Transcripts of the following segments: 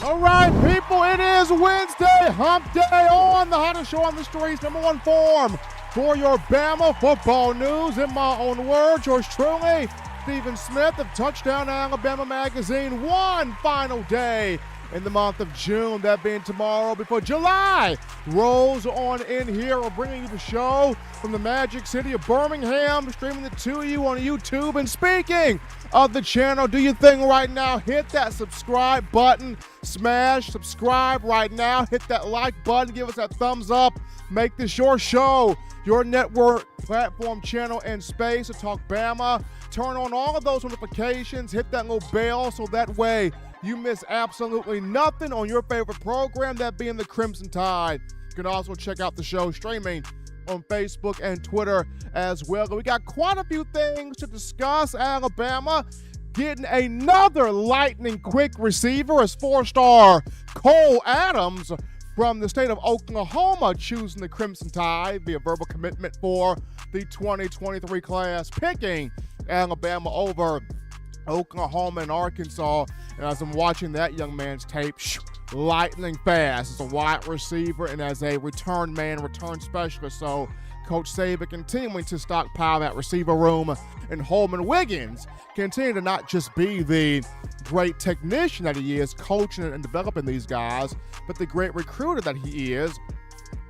All right, people, it is Wednesday, hump day on the hottest show on the streets, number one form for your Bama football news. In my own words, yours truly, Stephen Smith of Touchdown Alabama Magazine. One final day in the month of June, that being tomorrow, before July rolls on in here. We're bringing you the show from the magic city of Birmingham, streaming it to you on YouTube. And speaking of the channel, do your thing right now. Hit that subscribe button. Smash subscribe right now. Hit that like button. Give us that thumbs up. Make this your show, your network, platform, channel, and space to talk Bama. Turn on all of those notifications. Hit that little bell so that way you miss absolutely nothing on your favorite program, that being the Crimson Tide. You can also check out the show streaming on Facebook and Twitter as well. We got quite a few things to discuss. Alabama getting another lightning quick receiver as four-star Cole Adams from the state of Oklahoma choosing the Crimson Tide via verbal commitment for the 2023 class, picking Alabama over Oklahoma and Arkansas. And as I'm watching that young man's tape, lightning fast as a wide receiver and as a return man, return specialist. So Coach Saban continuing to stockpile that receiver room, and Holman Wiggins continue to not just be the great technician that he is, coaching and developing these guys, but the great recruiter that he is,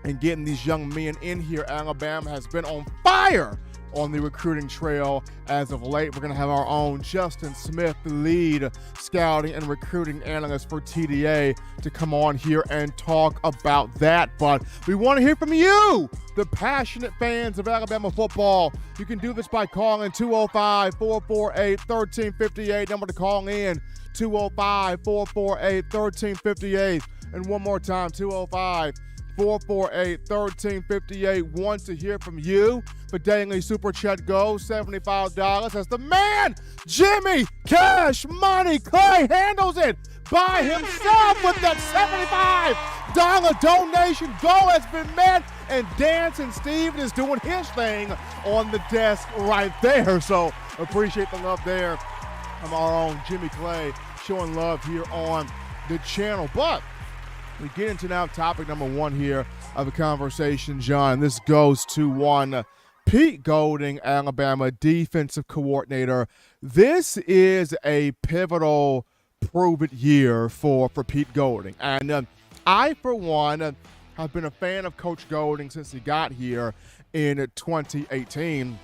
and getting these young men in here. Alabama has been on fire on the recruiting trail as of late. We're going to have our own Justin Smith, the lead scouting and recruiting analyst for TDA, to come on here and talk about that. But we want to hear from you, the passionate fans of Alabama football. You can do this by calling 205-448-1358. Number to call in, 205-448-1358. And one more time, 205-448-1358. Want to hear from you. The daily super chat goes $75 as the man, Jimmy Cash Money Clay, handles it by himself with that $75 donation. Goal has been met, and Dancing Steve is doing his thing on the desk right there. So appreciate the love there from our own Jimmy Clay, showing love here on the channel. But we get into now topic number one here of the conversation, John. This goes to one Pete Golding, Alabama defensive coordinator. This is a pivotal, prove-it year for Pete Golding. And I, for one, have been a fan of Coach Golding since he got here in 2018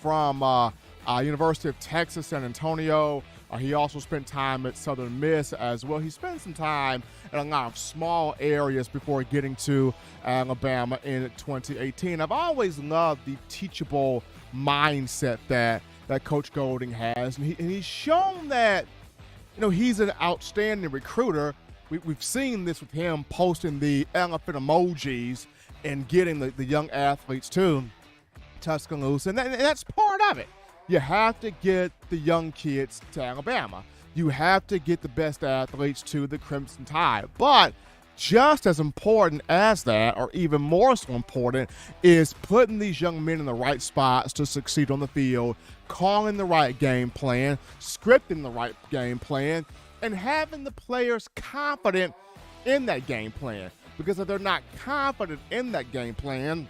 from University of Texas, San Antonio. He also spent time at Southern Miss as well. He spent some time in a lot of small areas before getting to Alabama in 2018. I've always loved the teachable mindset that Coach Golding has, and he's shown that, he's an outstanding recruiter. We've seen this with him posting the elephant emojis and getting the young athletes to Tuscaloosa, and that's part of it. You have to get the young kids to Alabama. You have to get the best athletes to the Crimson Tide. But just as important as that, or even more so important, is putting these young men in the right spots to succeed on the field, calling the right game plan, scripting the right game plan, and having the players confident in that game plan. Because if they're not confident in that game plan,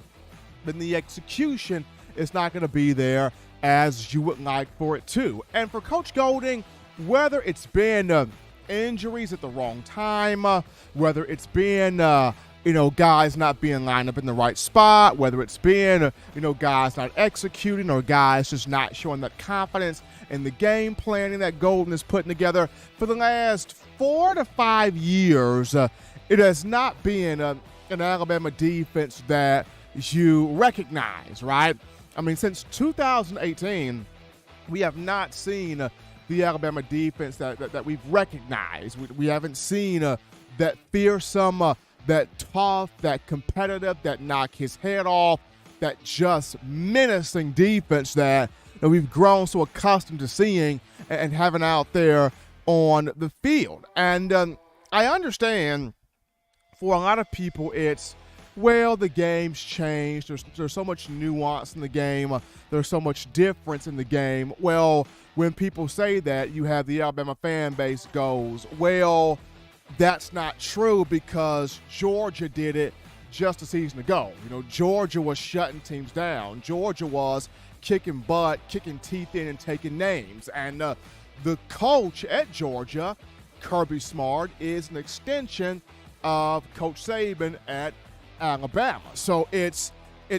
then the execution is not going to be there as you would like for it to. And for Coach Golding, whether it's been injuries at the wrong time, whether it's been guys not being lined up in the right spot, whether it's been guys not executing, or guys just not showing that confidence in the game planning that Golding is putting together, for the last 4 to 5 years, it has not been an Alabama defense that you recognize, right? I mean, since 2018, we have not seen the Alabama defense that we've recognized. We haven't seen that fearsome, that tough, that competitive, that knock his head off, that just menacing defense that we've grown so accustomed to seeing and having out there on the field. And I understand for a lot of people it's, well, the game's changed. There's so much nuance in the game. There's so much difference in the game. Well, when people say that, you have the Alabama fan base goes, well, that's not true because Georgia did it just a season ago. Georgia was shutting teams down. Georgia was kicking butt, kicking teeth in, and taking names. And the coach at Georgia, Kirby Smart, is an extension of Coach Saban at Alabama. So it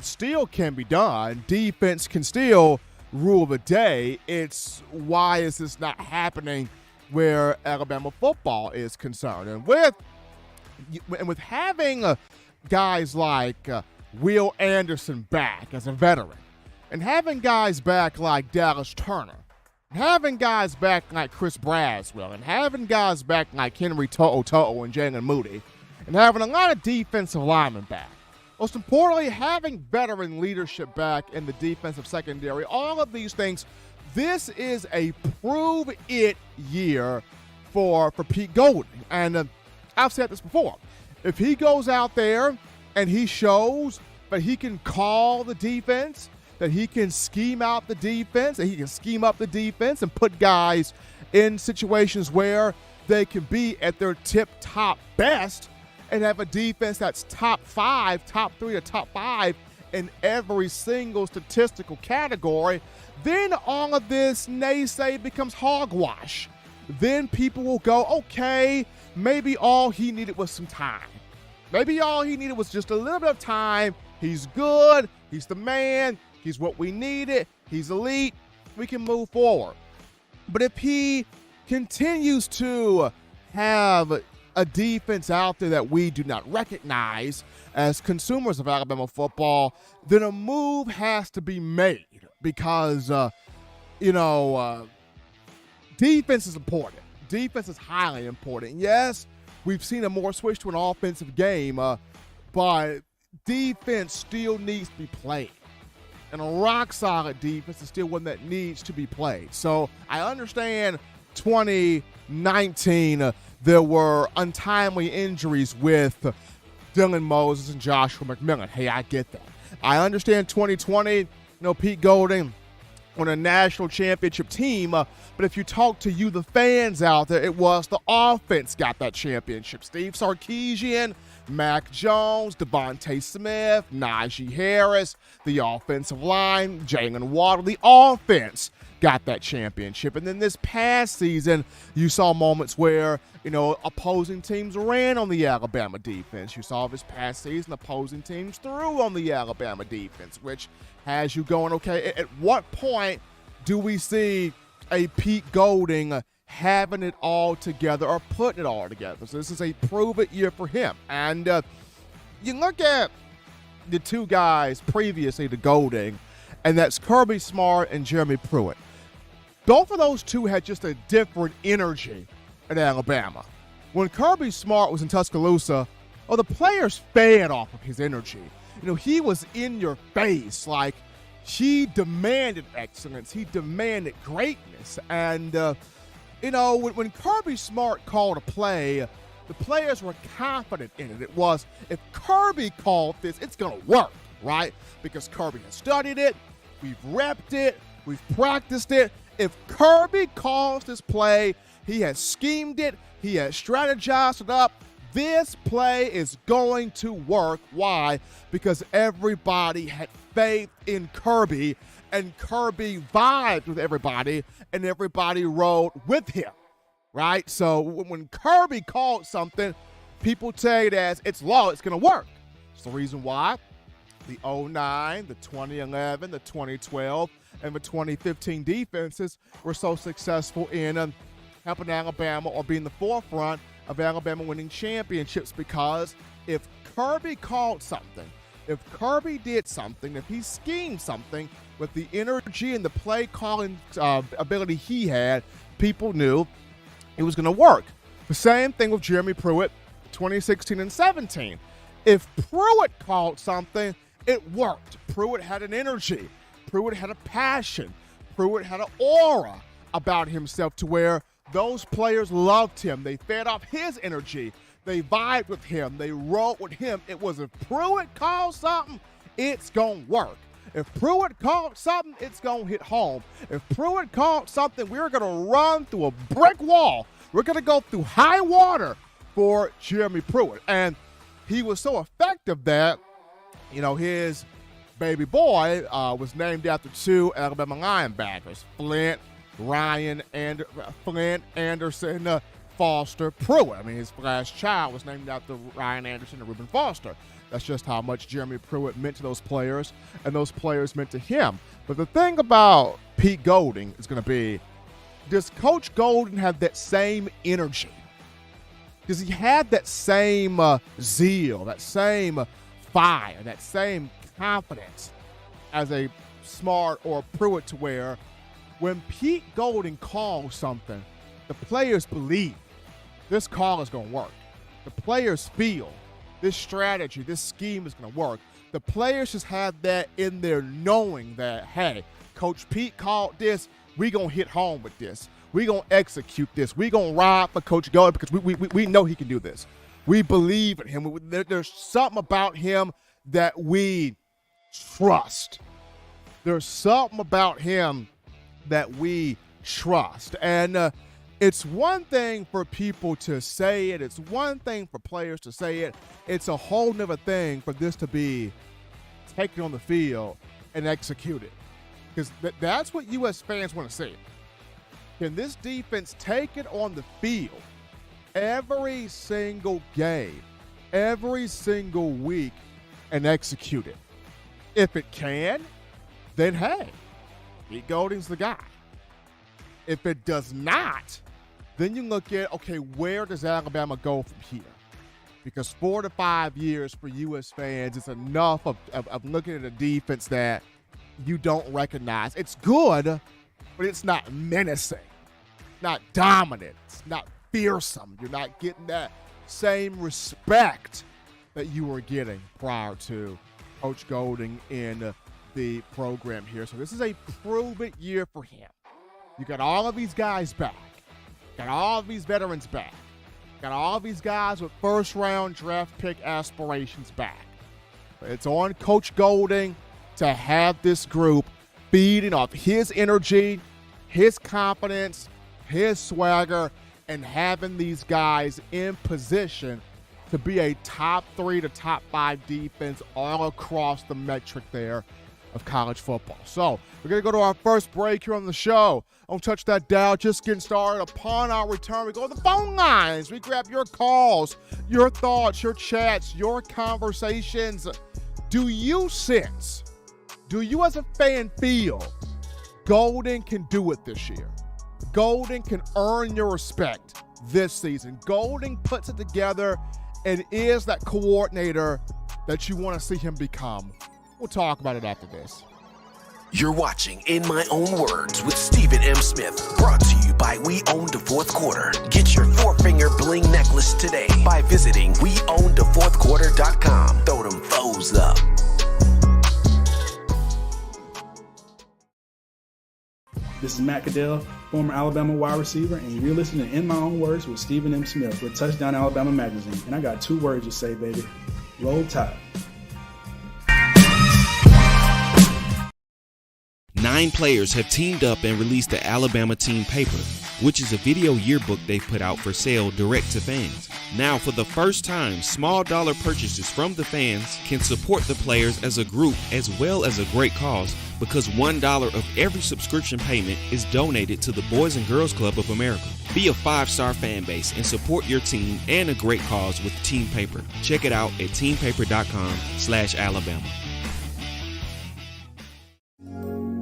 still can be done. Defense can still rule the day. It's why is this not happening where Alabama football is concerned? And with having guys like Will Anderson back as a veteran, and having guys back like Dallas Turner, and having guys back like Chris Braswell, and having guys back like Henry To'o and Jalen Moody, and having a lot of defensive linemen back. Most importantly, having veteran leadership back in the defensive secondary, all of these things, this is a prove-it year for Pete Golding. And I've said this before. If he goes out there and he shows that he can call the defense, that he can scheme out the defense, that he can scheme up the defense and put guys in situations where they can be at their tip-top best and have a defense that's top 3 or top 5 in every single statistical category, then all of this naysay becomes hogwash. Then people will go, okay, maybe all he needed was some time. Maybe all he needed was just a little bit of time. He's good. He's the man. He's what we needed. He's elite. We can move forward. But if he continues to have a defense out there that we do not recognize as consumers of Alabama football, then a move has to be made because, defense is important. Defense is highly important. Yes, we've seen a more switch to an offensive game, but defense still needs to be played. And a rock-solid defense is still one that needs to be played. So I understand 2019, there were untimely injuries with Dylan Moses and Joshua McMillan. Hey, I get that. I understand 2020, Pete Golding on a national championship team, but if you talk to the fans out there, it was the offense got that championship. Steve Sarkisian, Mac Jones, Devontae Smith, Najee Harris, the offensive line, Jalen Waddle, the offense got that championship. And then this past season, you saw moments where, opposing teams ran on the Alabama defense. You saw this past season, opposing teams threw on the Alabama defense, which has you going, okay, at what point do we see a Pete Golding having it all together or putting it all together? So this is a prove-it year for him. And you look at the two guys previously to Golding, and that's Kirby Smart and Jeremy Pruitt. Both of those two had just a different energy at Alabama. When Kirby Smart was in Tuscaloosa, the players fed off of his energy. He was in your face. Like, he demanded excellence. He demanded greatness. And, when Kirby Smart called a play, the players were confident in it. It was, if Kirby called this, it's going to work, right? Because Kirby has studied it. We've repped it. We've practiced it. If Kirby calls this play, he has schemed it. He has strategized it up. This play is going to work. Why? Because everybody had faith in Kirby, and Kirby vibed with everybody, and everybody rode with him, right? So when Kirby called something, people take it as it's law, it's going to work. It's the reason why the 2009, the 2011, the 2012, and the 2015 defenses were so successful in helping Alabama or being the forefront of Alabama winning championships, because if Kirby called something, if Kirby did something, if he schemed something with the energy and the play calling ability he had, people knew it was going to work. The same thing with Jeremy Pruitt, 2016 and 17. If Pruitt called something, it worked. Pruitt had an energy. Pruitt had a passion. Pruitt had an aura about himself to where those players loved him. They fed off his energy. They vibed with him. They rolled with him. It was, if Pruitt called something, it's going to work. If Pruitt called something, it's going to hit home. If Pruitt called something, we're going to run through a brick wall. We're going to go through high water for Jeremy Pruitt. And he was so effective that, his baby boy was named after two Alabama linebackers, Flint Anderson Foster Pruitt. I mean, his last child was named after Ryan Anderson and Reuben Foster. That's just how much Jeremy Pruitt meant to those players, and those players meant to him. But the thing about Pete Golding is going to be, does Coach Golding have that same energy? Does he have that same zeal, that same fire, that same confidence as a Smart or Pruitt, to where when Pete Golding calls something, the players believe this call is going to work. The players feel this strategy, this scheme is going to work. The players just have that in there, knowing that, hey, Coach Pete called this, we going to hit home with this. We going to execute this. We going to ride for Coach Golding because we know he can do this. We believe in him. There's something about him that we trust. There's something about him that we trust. And it's one thing for people to say it. It's one thing for players to say it. It's a whole nother thing for this to be taken on the field and executed. Because that's what U.S. fans want to see. Can this defense take it on the field every single game, every single week, and execute it? If it can, then hey, Pete Golding's the guy. If it does not, then you look at, okay, where does Alabama go from here? Because 4 to 5 years for U.S. fans is enough of looking at a defense that you don't recognize. It's good, but it's not menacing, not dominant, it's not fearsome. You're not getting that same respect that you were getting prior to Coach Golding in the program here. So this is a prove-it year for him. You got all of these guys back. Got all of these veterans back. Got all of these guys with first-round draft pick aspirations back. It's on Coach Golding to have this group feeding off his energy, his confidence, his swagger, and having these guys in position to be a top 3 to top 5 defense all across the metric there of college football. So we're going to go to our first break here on the show. Don't touch that dial. Just getting started. Upon our return, we go to the phone lines. We grab your calls, your thoughts, your chats, your conversations. Do you as a fan feel Golding can do it this year? Golding can earn your respect this season. Golding puts it together and is that coordinator that you want to see him become. We'll talk about it after this. You're watching In My Own Words with Stephen M. Smith, brought to you by We Own the Fourth Quarter. Get your 4-finger bling necklace today by visiting weownthefourthquarter.com. Throw them foes up. This is Matt Caddell, former Alabama wide receiver, and you're listening to In My Own Words with Stephen M. Smith with Touchdown Alabama Magazine. And I got 2 words to say, baby. Roll Tide. 9 players have teamed up and released the Alabama Team Paper, which is a video yearbook they've put out for sale direct to fans. Now, for the first time, small dollar purchases from the fans can support the players as a group as well as a great cause, because $1 of every subscription payment is donated to the Boys and Girls Club of America. Be a 5-star fan base and support your team and a great cause with Team Paper. Check it out at teampaper.com/Alabama.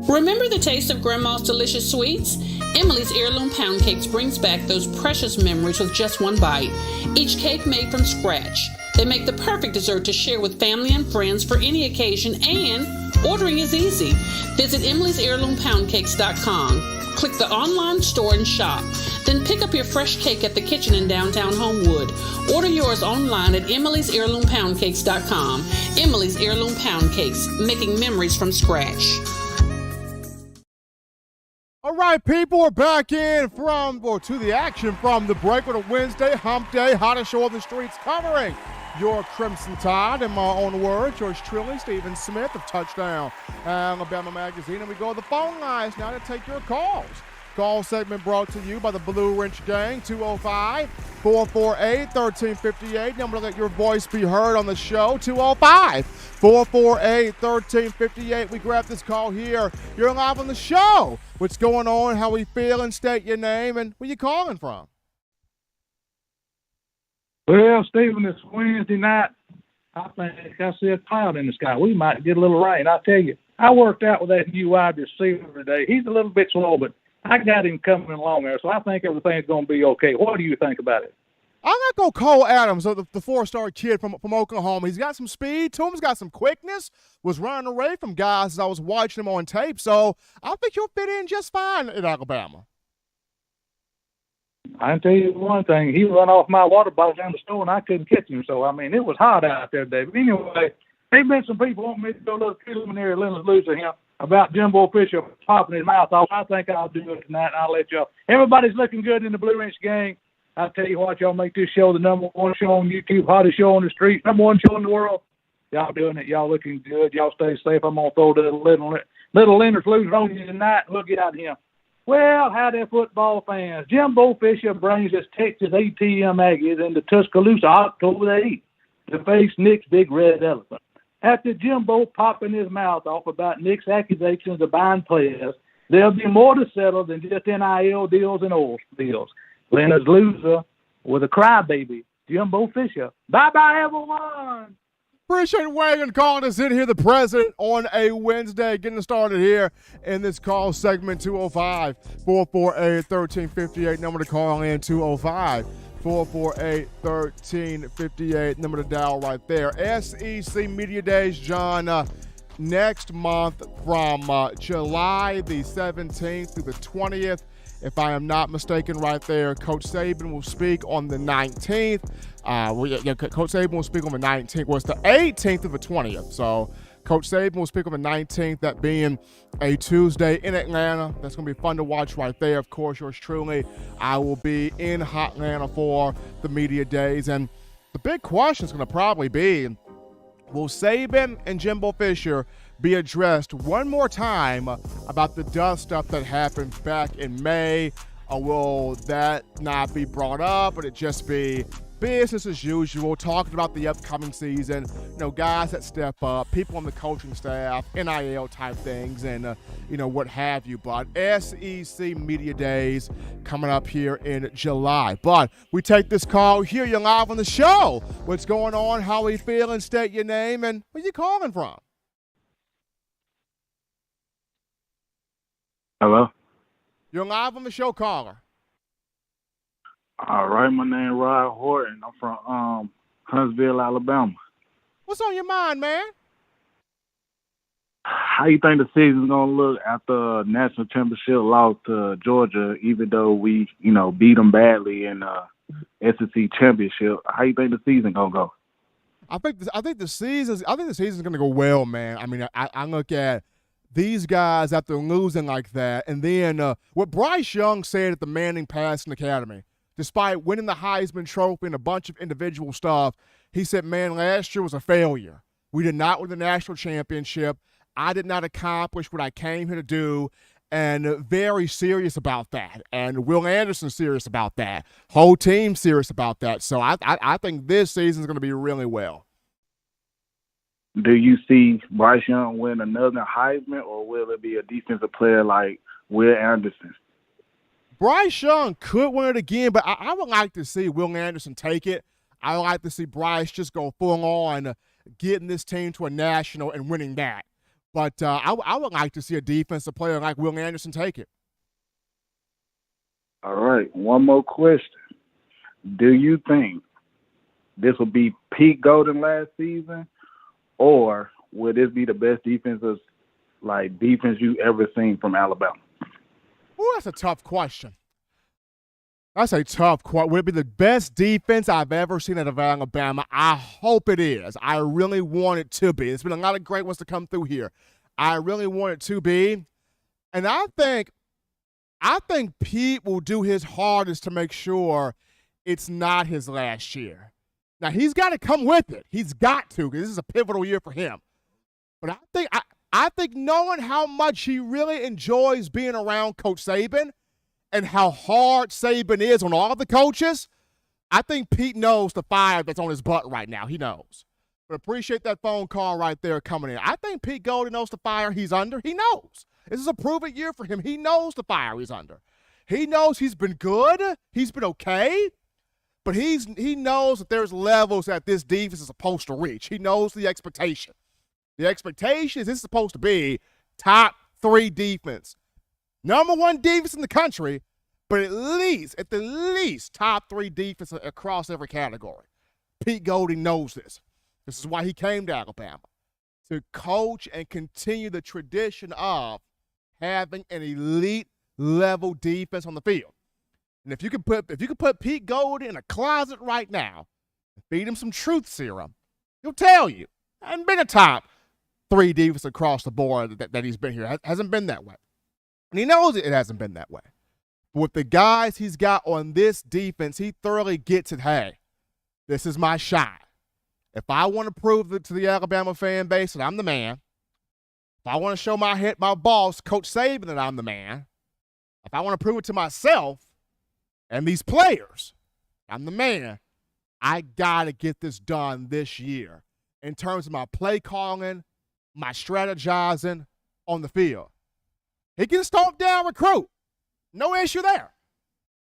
Remember the taste of Grandma's delicious sweets? Emily's Heirloom Pound Cakes brings back those precious memories with just one bite. Each cake made from scratch. They make the perfect dessert to share with family and friends for any occasion, and ordering is easy. Visit emily'sheirloompoundcakes.com. Click the online store and shop. Then pick up your fresh cake at the kitchen in downtown Homewood. Order yours online at emily'sheirloompoundcakes.com. Emily's Heirloom Pound Cakes, making memories from scratch. All right, people, we're back to the action from the break with a Wednesday hump day, hottest show on the streets, covering your Crimson Tide. In my own words, yours truly, Stephen Smith of Touchdown Alabama Magazine. And we go to the phone lines now to take your calls. Call segment brought to you by the Blue Wrench Gang, 205-448-1358. Number to let your voice be heard on the show, 205-448-1358. We grab this call here. You're live on the show. What's going on? How we feeling? State your name and where you calling from. Well, Stephen, it's Wednesday night. I think I see a cloud in the sky. We might get a little rain. I tell you, I worked out with that new wide receiver today. He's a little bit slow, but I got him coming along there, so I think everything's going to be okay. What do you think about it? I'm going to go Cole Adams, the 4-star kid from Oklahoma. He's got some speed to him. He's got some quickness. Was running away from guys as I was watching him on tape. So I think he'll fit in just fine in Alabama. I can tell you one thing. He run off my water bottle down the store, and I couldn't catch him. So, I mean, it was hot out there today. But anyway, there's been some people wanting me to do a little preliminary loser him about Jimbo Fisher popping his mouth off. I think I'll do it tonight, and I'll let y'all. Everybody's looking good in the Blue Wrench Gang. I tell you what, y'all make this show the number one show on YouTube, hottest show on the street, number one show in the world. Y'all doing it. Y'all looking good. Y'all stay safe. I'm going to throw the little Leonard's loser on you tonight. Look at him. Well, howdy, football fans. Jimbo Fisher brings his Texas ATM Aggies into Tuscaloosa October the 8th to face Nick's Big Red Elephant. After Jimbo popping his mouth off about Nick's accusations of buying players, there'll be more to settle than just NIL deals and oil spills. Leonard's loser with a crybaby, Jimbo Fisher. Bye-bye, everyone. Appreciate Wagon calling us in here, the president, on a Wednesday. Getting started here in this call segment, 205-448-1358. Number to call in, 205-448-1358. Number to dial right there. SEC Media Days, John, next month from July the 17th through the 20th. If I am not mistaken right there, Coach Saban will speak on the 19th. Coach Saban will speak on the 19th. Well, it's the 18th of the 20th. So Coach Saban will speak on the 19th, that being a Tuesday in Atlanta. That's going to be fun to watch right there. Of course, yours truly, I will be in Atlanta for the media days. And the big question is going to probably be, will Saban and Jimbo Fisher be addressed one more time about the dust stuff that happened back in May? Or will that not be brought up, but it just be business as usual, talking about the upcoming season, guys that step up, people on the coaching staff, NIL type things, and, what have you. But SEC Media Days coming up here in July. But we take this call here. You're live on the show. What's going on? How are you feeling? State your name and where you calling from. Hello? You're live on the show, caller. All right, my name is Rod Horton. I'm from Huntsville, Alabama. What's on your mind, man? How you think the season's going to look after national championship loss to Georgia, even though we, beat them badly in SEC championship? How you think the season going to go? I think the season's going to go well, man. I mean, I look at these guys after losing like that, and then what Bryce Young said at the Manning Passing Academy, despite winning the Heisman Trophy and a bunch of individual stuff, he said, man, last year was a failure. We did not win the national championship. I did not accomplish what I came here to do, and very serious about that. And Will Anderson's serious about that. Whole team serious about that. So I think this season's going to be really well. Do you see Bryce Young win another Heisman, or will it be a defensive player like Will Anderson? Bryce Young could win it again, but I would like to see Will Anderson take it. I would like to see Bryce just go full on, getting this team to a national and winning that. But I would like to see a defensive player like Will Anderson take it. All right, one more question. Do you think this will be peak Golden last season, or will this be the best defense you ever seen from Alabama? Ooh, that's a tough question. That's a tough question. Will it be the best defense I've ever seen out of Alabama? I hope it is. I really want it to be. There's been a lot of great ones to come through here. I really want it to be. And I think Pete will do his hardest to make sure it's not his last year. Now, he's got to come with it. He's got to, because this is a pivotal year for him. But I think knowing how much he really enjoys being around Coach Saban, and how hard Saban is on all the coaches, I think Pete knows the fire that's on his butt right now. He knows. But appreciate that phone call right there coming in. I think Pete Golding knows the fire he's under. He knows. This is a proven year for him. He knows the fire he's under. He knows he's been good. He's been okay. But he knows that there's levels that this defense is supposed to reach. He knows the expectation. The expectation is this is supposed to be top 3 defense. Number 1 defense in the country, but at the least, top 3 defense across every category. Pete Golding knows this. This is why he came to Alabama, to coach and continue the tradition of having an elite level defense on the field. And if you could put Pete Golding in a closet right now and feed him some truth serum, he'll tell you, hasn't been a top 3 defense across the board that he's been here. Hasn't been that way. And he knows it hasn't been that way. But with the guys he's got on this defense, he thoroughly gets it. Hey, this is my shot. If I want to prove it to the Alabama fan base that I'm the man, if I want to show my boss, Coach Saban, that I'm the man, if I want to prove it to myself and these players, I'm the man, I got to get this done this year in terms of my play calling, my strategizing on the field. He can stomp down recruit. No issue there.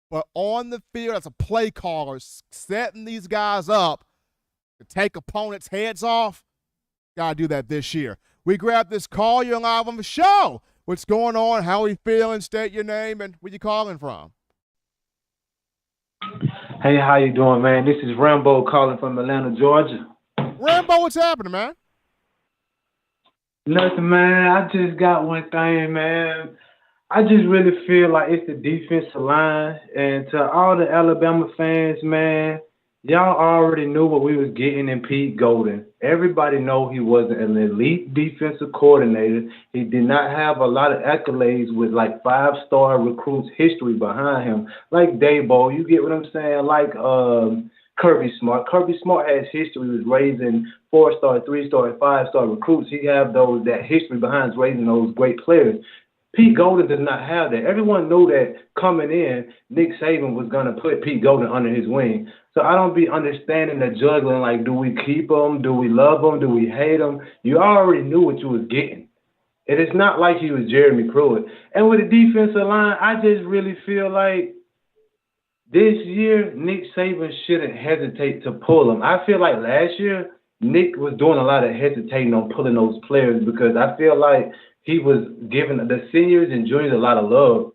But on the field as a play caller, setting these guys up to take opponents' heads off, got to do that this year. We grab this call. You're live on the show. What's going on? How are you feeling? State your name and where you calling from. Hey, how you doing, man? This is Rambo calling from Atlanta, Georgia. Rambo, what's happening, man? Nothing, man. I just got one thing, man. I just really feel like it's the defensive line. And to all the Alabama fans, man, y'all already knew what we was getting in Pete Golding. Everybody know he wasn't an elite defensive coordinator. He did not have a lot of accolades with like 5-star recruits history behind him. Like Dabo, you get what I'm saying? Like Kirby Smart. Kirby Smart has history with raising 4-star, 3-star, and 5-star recruits. He have that history behind raising those great players. Pete Golding does not have that. Everyone knew that coming in, Nick Saban was going to put Pete Golding under his wing. So I don't be understanding the juggling, like, do we keep him? Do we love him? Do we hate him? You already knew what you was getting. And it's not like he was Jeremy Pruitt. And with the defensive line, I just really feel like this year, Nick Saban shouldn't hesitate to pull him. I feel like last year, Nick was doing a lot of hesitating on pulling those players because I feel like he was giving the seniors and juniors a lot of love.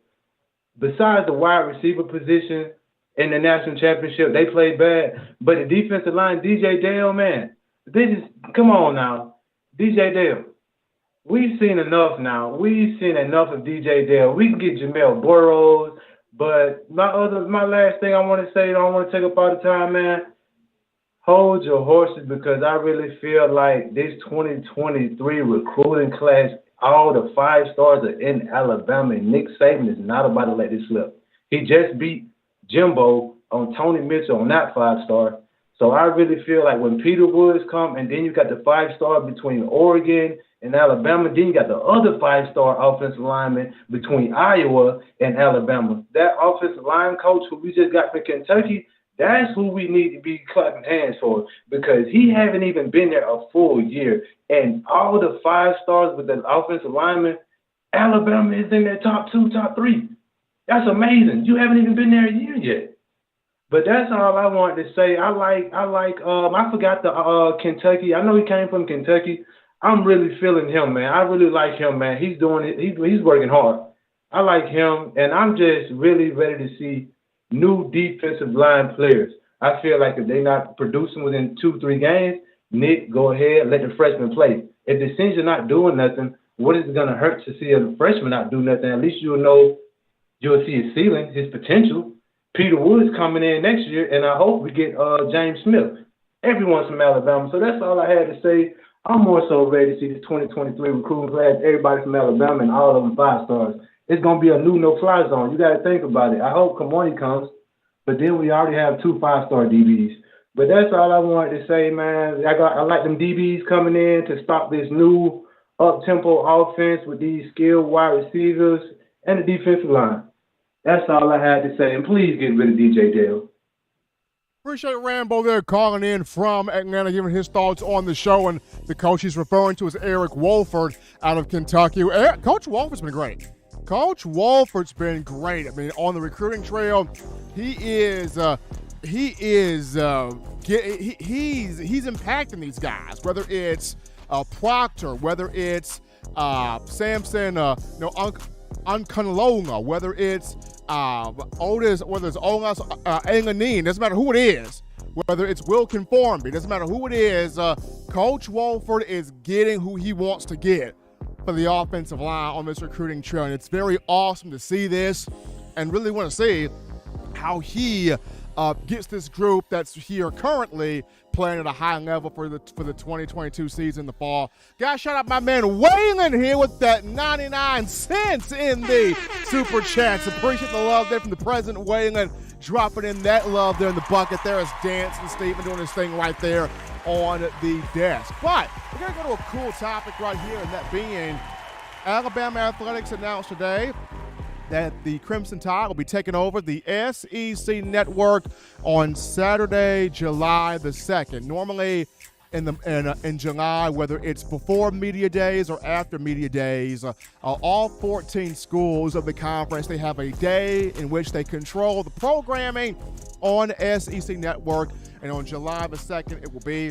Besides the wide receiver position in the national championship, they played bad. But the defensive line, DJ Dale, man, come on now. DJ Dale, we've seen enough now. We've seen enough of DJ Dale. We can get Jamel Burrows. But my last thing I want to say, I don't want to take up all the time, man. Hold your horses because I really feel like this 2023 recruiting class, all the 5 stars are in Alabama, and Nick Saban is not about to let this slip. He just beat Jimbo on Tony Mitchell on that 5-star. So I really feel like when Peter Woods come, and then you got the 5-star between Oregon and Alabama, then you got the other 5-star offensive lineman between Iowa and Alabama. That offensive line coach who we just got from Kentucky, that's who we need to be clapping hands for because he haven't even been there a full year. And all the 5 stars with the offensive lineman, Alabama is in their top 2, top 3. That's amazing. You haven't even been there a year yet. But that's all I wanted to say. I forgot the Kentucky. I know he came from Kentucky. I'm really feeling him, man. I really like him, man. He's doing it. He's working hard. I like him, and I'm just really ready to see new defensive line players. I feel like if they're not producing within 2-3 games, Nick, go ahead, let the freshmen play. If the seniors are not doing nothing, what is it going to hurt to see a freshman not do nothing? At least you'll see his ceiling, his potential. Peter Woods coming in next year, and I hope we get James Smith. Everyone's from Alabama. So that's all I had to say. I'm more so ready to see the 2023 recruiting class, everybody from Alabama and all of them 5 stars. It's going to be a new no-fly zone. You got to think about it. I hope Kamani comes, but then we already have 2 5-star DBs. But that's all I wanted to say, man. I like them DBs coming in to stop this new up-tempo offense with these skilled wide receivers and the defensive line. That's all I had to say. And please get rid of DJ Dale. Appreciate Rambo there calling in from Atlanta, giving his thoughts on the show. And the coach he's referring to is Eric Wolford out of Kentucky. Coach Wolford's been great. Coach Wolford's been great. I mean, on the recruiting trail, he's impacting these guys. Whether it's Proctor, whether it's Samson, Unkanlonga, whether it's Otis, whether it's Olas Anganin, doesn't matter who it is. Whether it's Wilkin Formby, doesn't matter who it is. Coach Wolford is getting who he wants to get for the offensive line on this recruiting trail. And it's very awesome to see this and really want to see how he gets this group that's here currently playing at a high level for the 2022 season in the fall. Guys, shout out my man Waylon here with that 99 cents in the Super Chats. Appreciate the love there from the president, Waylon, dropping in that love there in the bucket. There is Dance and Stephen doing his thing right there on the desk. But we're going to go to a cool topic right here, and that being Alabama Athletics announced today that the Crimson Tide will be taking over the SEC network on Saturday, July the 2nd. Normally in July, whether it's before media days or after media days, all 14 schools of the conference, they have a day in which they control the programming on SEC network, and on July the 2nd, it will be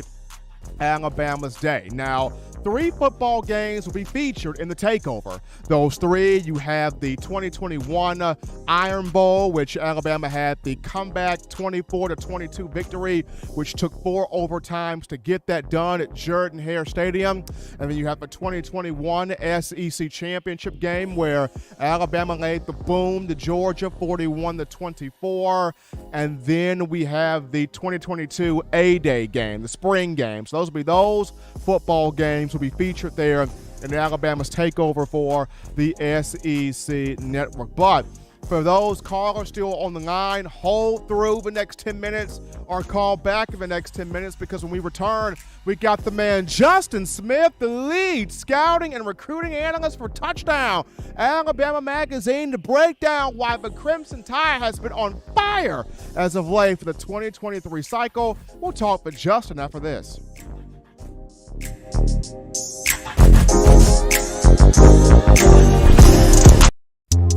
Alabama's day. Now, 3 football games will be featured in the takeover. Those 3, you have the 2021 Iron Bowl, which Alabama had the comeback 24-22 victory, which took 4 overtimes to get that done at Jordan-Hare Stadium. And then you have the 2021 SEC championship game where Alabama laid the boom to Georgia 41-24. And then we have the 2022 A-Day game, the spring game. So those will be those football games will be featured there in Alabama's takeover for the SEC network. But for those callers still on the line, hold through the next 10 minutes or call back in the next 10 minutes, because when we return, we got the man Justin Smith, the lead scouting and recruiting analyst for Touchdown Alabama Magazine, to break down why the Crimson Tide has been on fire as of late for the 2023 cycle. We'll talk with Justin after this.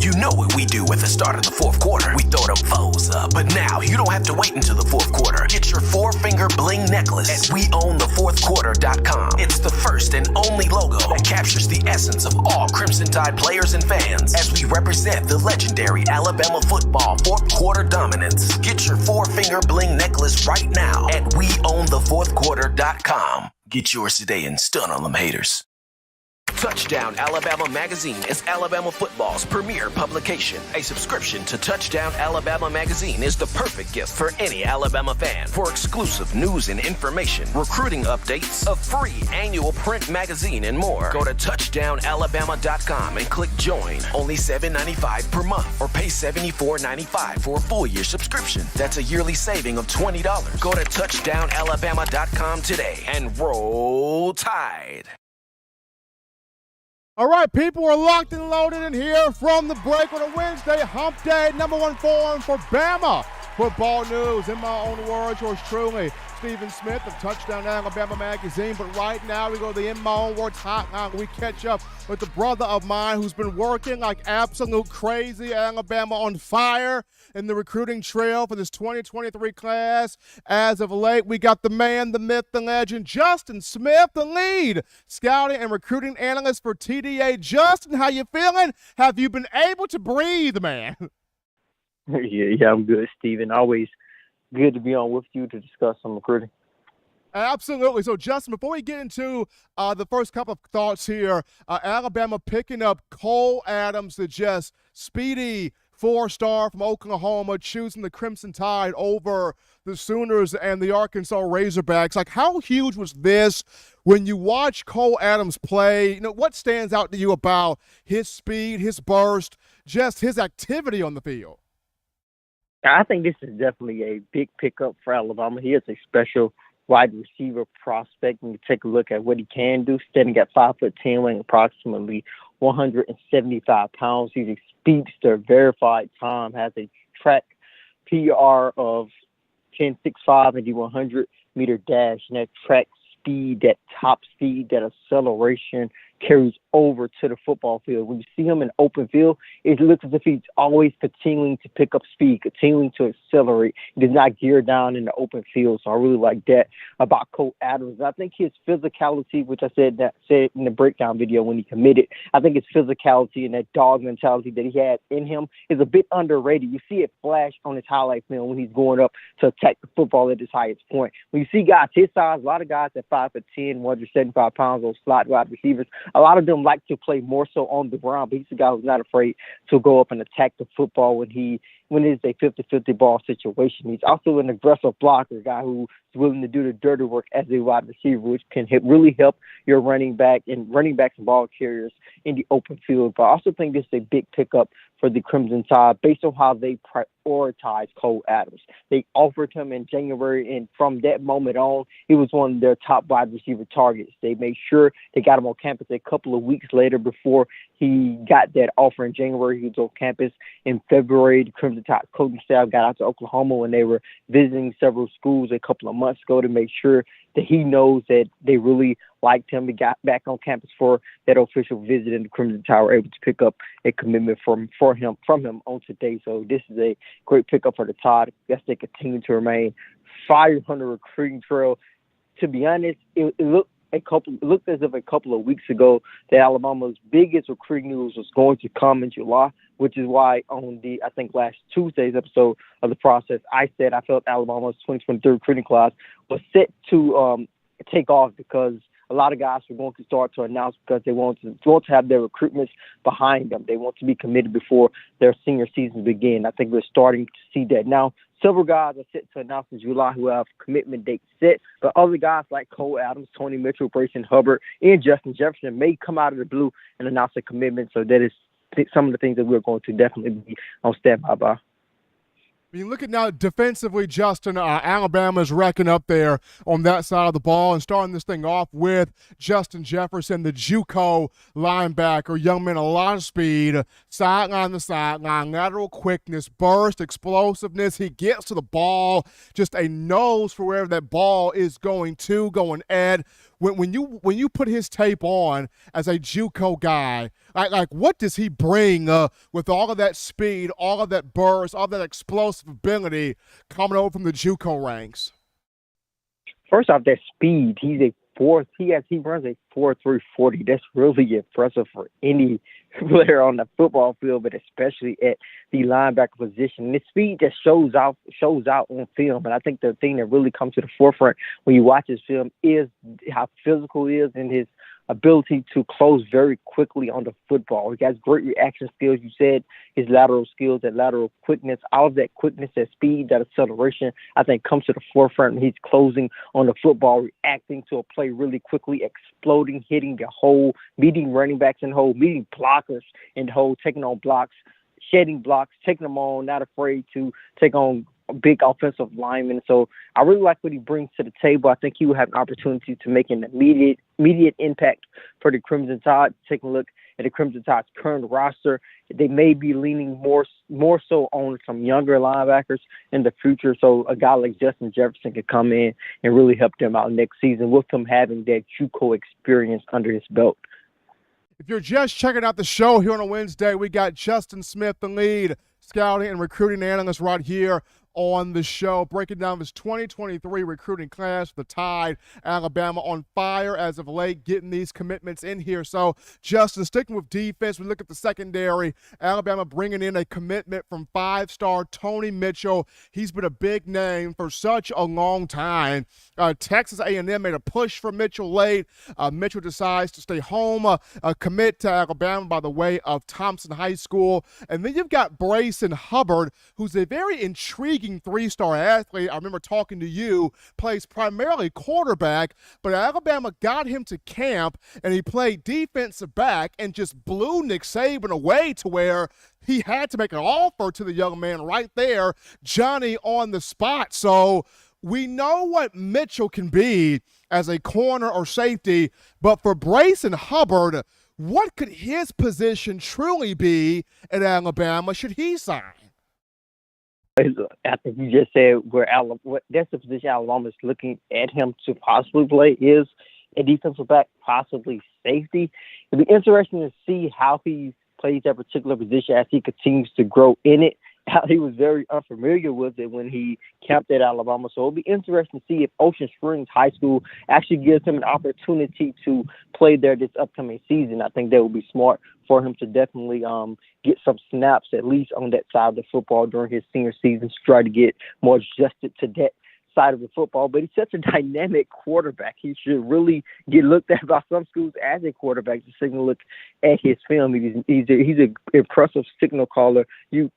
You know what we do at the start of the fourth quarter. We throw them foes up. But now you don't have to wait until the fourth quarter. Get your 4-finger bling necklace at weownthefourthquarter.com. It's the first and only logo that captures the essence of all Crimson Tide players and fans as we represent the legendary Alabama football fourth quarter dominance. Get your 4-finger bling necklace right now at weownthefourthquarter.com. Get yours today and stun on them haters. Touchdown Alabama Magazine is Alabama football's premier publication. A subscription to Touchdown Alabama Magazine is the perfect gift for any Alabama fan. For exclusive news and information, recruiting updates, a free annual print magazine, and more, go to touchdownalabama.com and click join. Only $7.95 per month, or pay $74.95 for a full year subscription. That's a yearly saving of $20. Go to touchdownalabama.com today and roll Tide. All right, people, are locked and loaded in here from the break on a Wednesday, hump day, number 1 forum for Bama football news. In my own words, yours truly, Stephen Smith of Touchdown Alabama Magazine. But right now, we go to the In My Own Words hotline. We catch up with the brother of mine who's been working like absolute crazy. Alabama on fire in the recruiting trail for this 2023 class. As of late, we got the man, the myth, the legend, Justin Smith, the lead scouting and recruiting analyst for TDA. Justin, how you feeling? Have you been able to breathe, man? Yeah, I'm good, Steven. Always good to be on with you to discuss some recruiting. Absolutely. So, Justin, before we get into the first couple of thoughts here, Alabama picking up Cole Adams, the just speedy 4-star from Oklahoma, choosing the Crimson Tide over the Sooners and the Arkansas Razorbacks. Like, how huge was this when you watch Cole Adams play? You know, what stands out to you about his speed, his burst, just his activity on the field? I think this is definitely a big pickup for Alabama. He is a special wide receiver prospect. When you take a look at what he can do, standing at 5'10", weighing approximately 175 pounds. He's a speedster, verified time, has a track PR of 10.65 in the 100-meter dash. And that track speed, that top speed, that acceleration carries over to the football field. When you see him in open field, it looks as if he's always continuing to pick up speed, continuing to accelerate. He does not gear down in the open field. So I really like that about Cole Adams. I think his physicality, which I said in the breakdown video when he committed, I think his physicality and that dog mentality that he had in him is a bit underrated. You see it flash on his highlight film when he's going up to attack the football at his highest point. When you see guys his size, a lot of guys at 5'10", 175 pounds, those slot wide receivers, a lot of them like to play more so on the ground, but he's a guy who's not afraid to go up and attack the football when it's a 50-50 ball situation. He's also an aggressive blocker, guy who's willing to do the dirty work as a wide receiver, which can really help your running backs and ball carriers in the open field. But I also think this is a big pickup for the Crimson Tide based on how they prioritize Cole Adams. They offered him in January, and from that moment on, he was one of their top wide receiver targets. They made sure they got him on campus a couple of weeks later before he got that offer in January. He was on campus in February. The Crimson Tide coaching staff got out to Oklahoma when they were visiting several schools a couple of months ago to make sure that he knows that they really liked him. He got back on campus for that official visit, and the Crimson Tide were able to pick up a commitment from him on today. So this is a great pickup for the Tide. I guess they continue to remain fire on the recruiting trail. To be honest, it looked as if a couple of weeks ago that Alabama's biggest recruiting news was going to come in July, which is why on I think last Tuesday's episode of The Process, I said I felt Alabama's 2023 recruiting class was set to take off because a lot of guys were going to start to announce because they want to have their recruitments behind them. They want to be committed before their senior season begin. I think we're starting to see that now. Several guys are set to announce in July who have commitment dates set, but other guys like Cole Adams, Tony Mitchell, Brayson Hubbard, and Justin Jefferson may come out of the blue and announce a commitment. So that is some of the things that we're going to definitely be on standby by. When you look at now defensively, Justin, Alabama's wrecking up there on that side of the ball and starting this thing off with Justin Jefferson, the JUCO linebacker, young man, a lot of speed, sideline to sideline, lateral quickness, burst, explosiveness. He gets to the ball, just a nose for wherever that ball is going, Ed. When you put his tape on as a JUCO guy, like what does he bring with all of that speed, all of that burst, all of that explosive ability coming over from the JUCO ranks? First off, that speed. He runs a 4.340. That's really impressive for any player on the football field, but especially at the linebacker position. And the speed just shows out on film. And I think the thing that really comes to the forefront when you watch his film is how physical he is and his ability to close very quickly on the football. He has great reaction skills. You said his lateral skills, that lateral quickness, all of that quickness, that speed, that acceleration, I think comes to the forefront when he's closing on the football, reacting to a play really quickly, exploding, hitting the hole, meeting running backs in the hole, meeting blockers in the hole, taking on blocks, shedding blocks, taking them on, not afraid to take on big offensive lineman. So I really like what he brings to the table. I think he will have an opportunity to make an immediate impact for the Crimson Tide. Taking a look at the Crimson Tide's current roster, they may be leaning more so on some younger linebackers in the future. So a guy like Justin Jefferson could come in and really help them out next season with him having that JUCO experience under his belt. If you're just checking out the show here on a Wednesday, we got Justin Smith, the lead scouting and recruiting analyst right here on the show, breaking down this 2023 recruiting class. The Tide, Alabama on fire as of late, getting these commitments in here. So, Justin, sticking with defense, we look at the secondary. Alabama bringing in a commitment from five-star Tony Mitchell. He's been a big name for such a long time. Texas A&M made a push for Mitchell late. Mitchell decides to stay home, commit to Alabama by the way of Thompson High School. And then you've got Brayson Hubbard, who's a very intriguing three-star athlete. I remember talking to you, plays primarily quarterback, but Alabama got him to camp, and he played defensive back and just blew Nick Saban away to where he had to make an offer to the young man right there, Johnny on the spot. So we know what Mitchell can be as a corner or safety, but for Brayson Hubbard, What could his position truly be at Alabama should he sign? I think you just said that's the position Alabama is looking at him to possibly play is a defensive back, possibly safety. It'll be interesting to see how he plays that particular position as he continues to grow in it. He was very unfamiliar with it when he camped at Alabama. So it'll be interesting to see if Ocean Springs High School actually gives him an opportunity to play there this upcoming season. I think that would be smart for him to definitely get some snaps, at least on that side of the football during his senior season, to try to get more adjusted to that side of the football. But he's such a dynamic quarterback. He should really get looked at by some schools as a quarterback. Just taking a look at his film, he's an impressive signal caller. You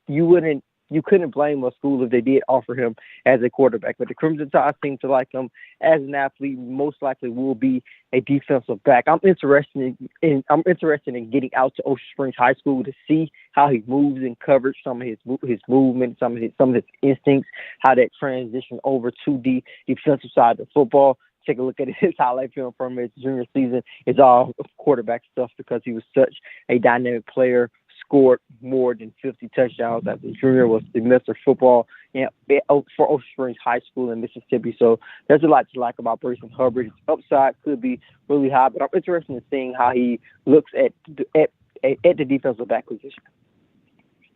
couldn't blame a school if they did offer him as a quarterback. But the Crimson Tide seem to like him as an athlete. Most likely will be a defensive back. I'm interested in getting out to Ocean Springs High School to see how he moves in coverage, some of his movement, some of his instincts, how that transition over to the defensive side of the football. Take a look at his highlight film from his junior season. It's all quarterback stuff because he was such a dynamic player. Scored more than 50 touchdowns as a junior, was the Mr. Football for Ocean Springs High School in Mississippi. So there's a lot to like about Bryson Hubbard. His upside could be really high, but I'm interested in seeing how he looks at the defensive back position.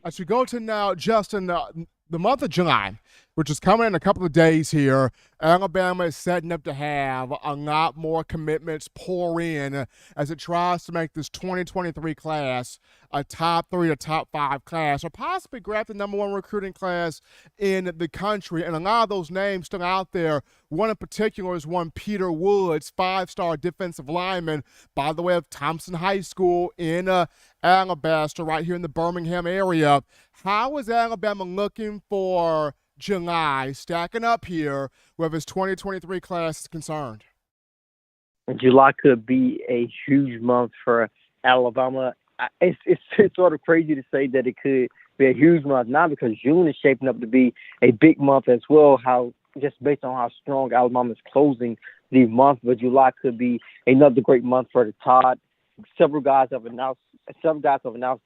As we go to now, Justin, the month of July, which is coming in a couple of days here, Alabama is setting up to have a lot more commitments pour in as it tries to make this 2023 class a top 3 or top 5 class, or possibly grab the number 1 recruiting class in the country. And a lot of those names still out there. One in particular is one Peter Woods, 5-star defensive lineman, by the way, of Thompson High School in Alabaster, right here in the Birmingham area. How is Alabama looking for July, stacking up here where his 2023 class is concerned? July could be a huge month for Alabama. It's sort of crazy to say that it could be a huge month now because June is shaping up to be a big month as well, just based on how strong Alabama is closing the month. But July could be another great month for the Tide. Several guys have announced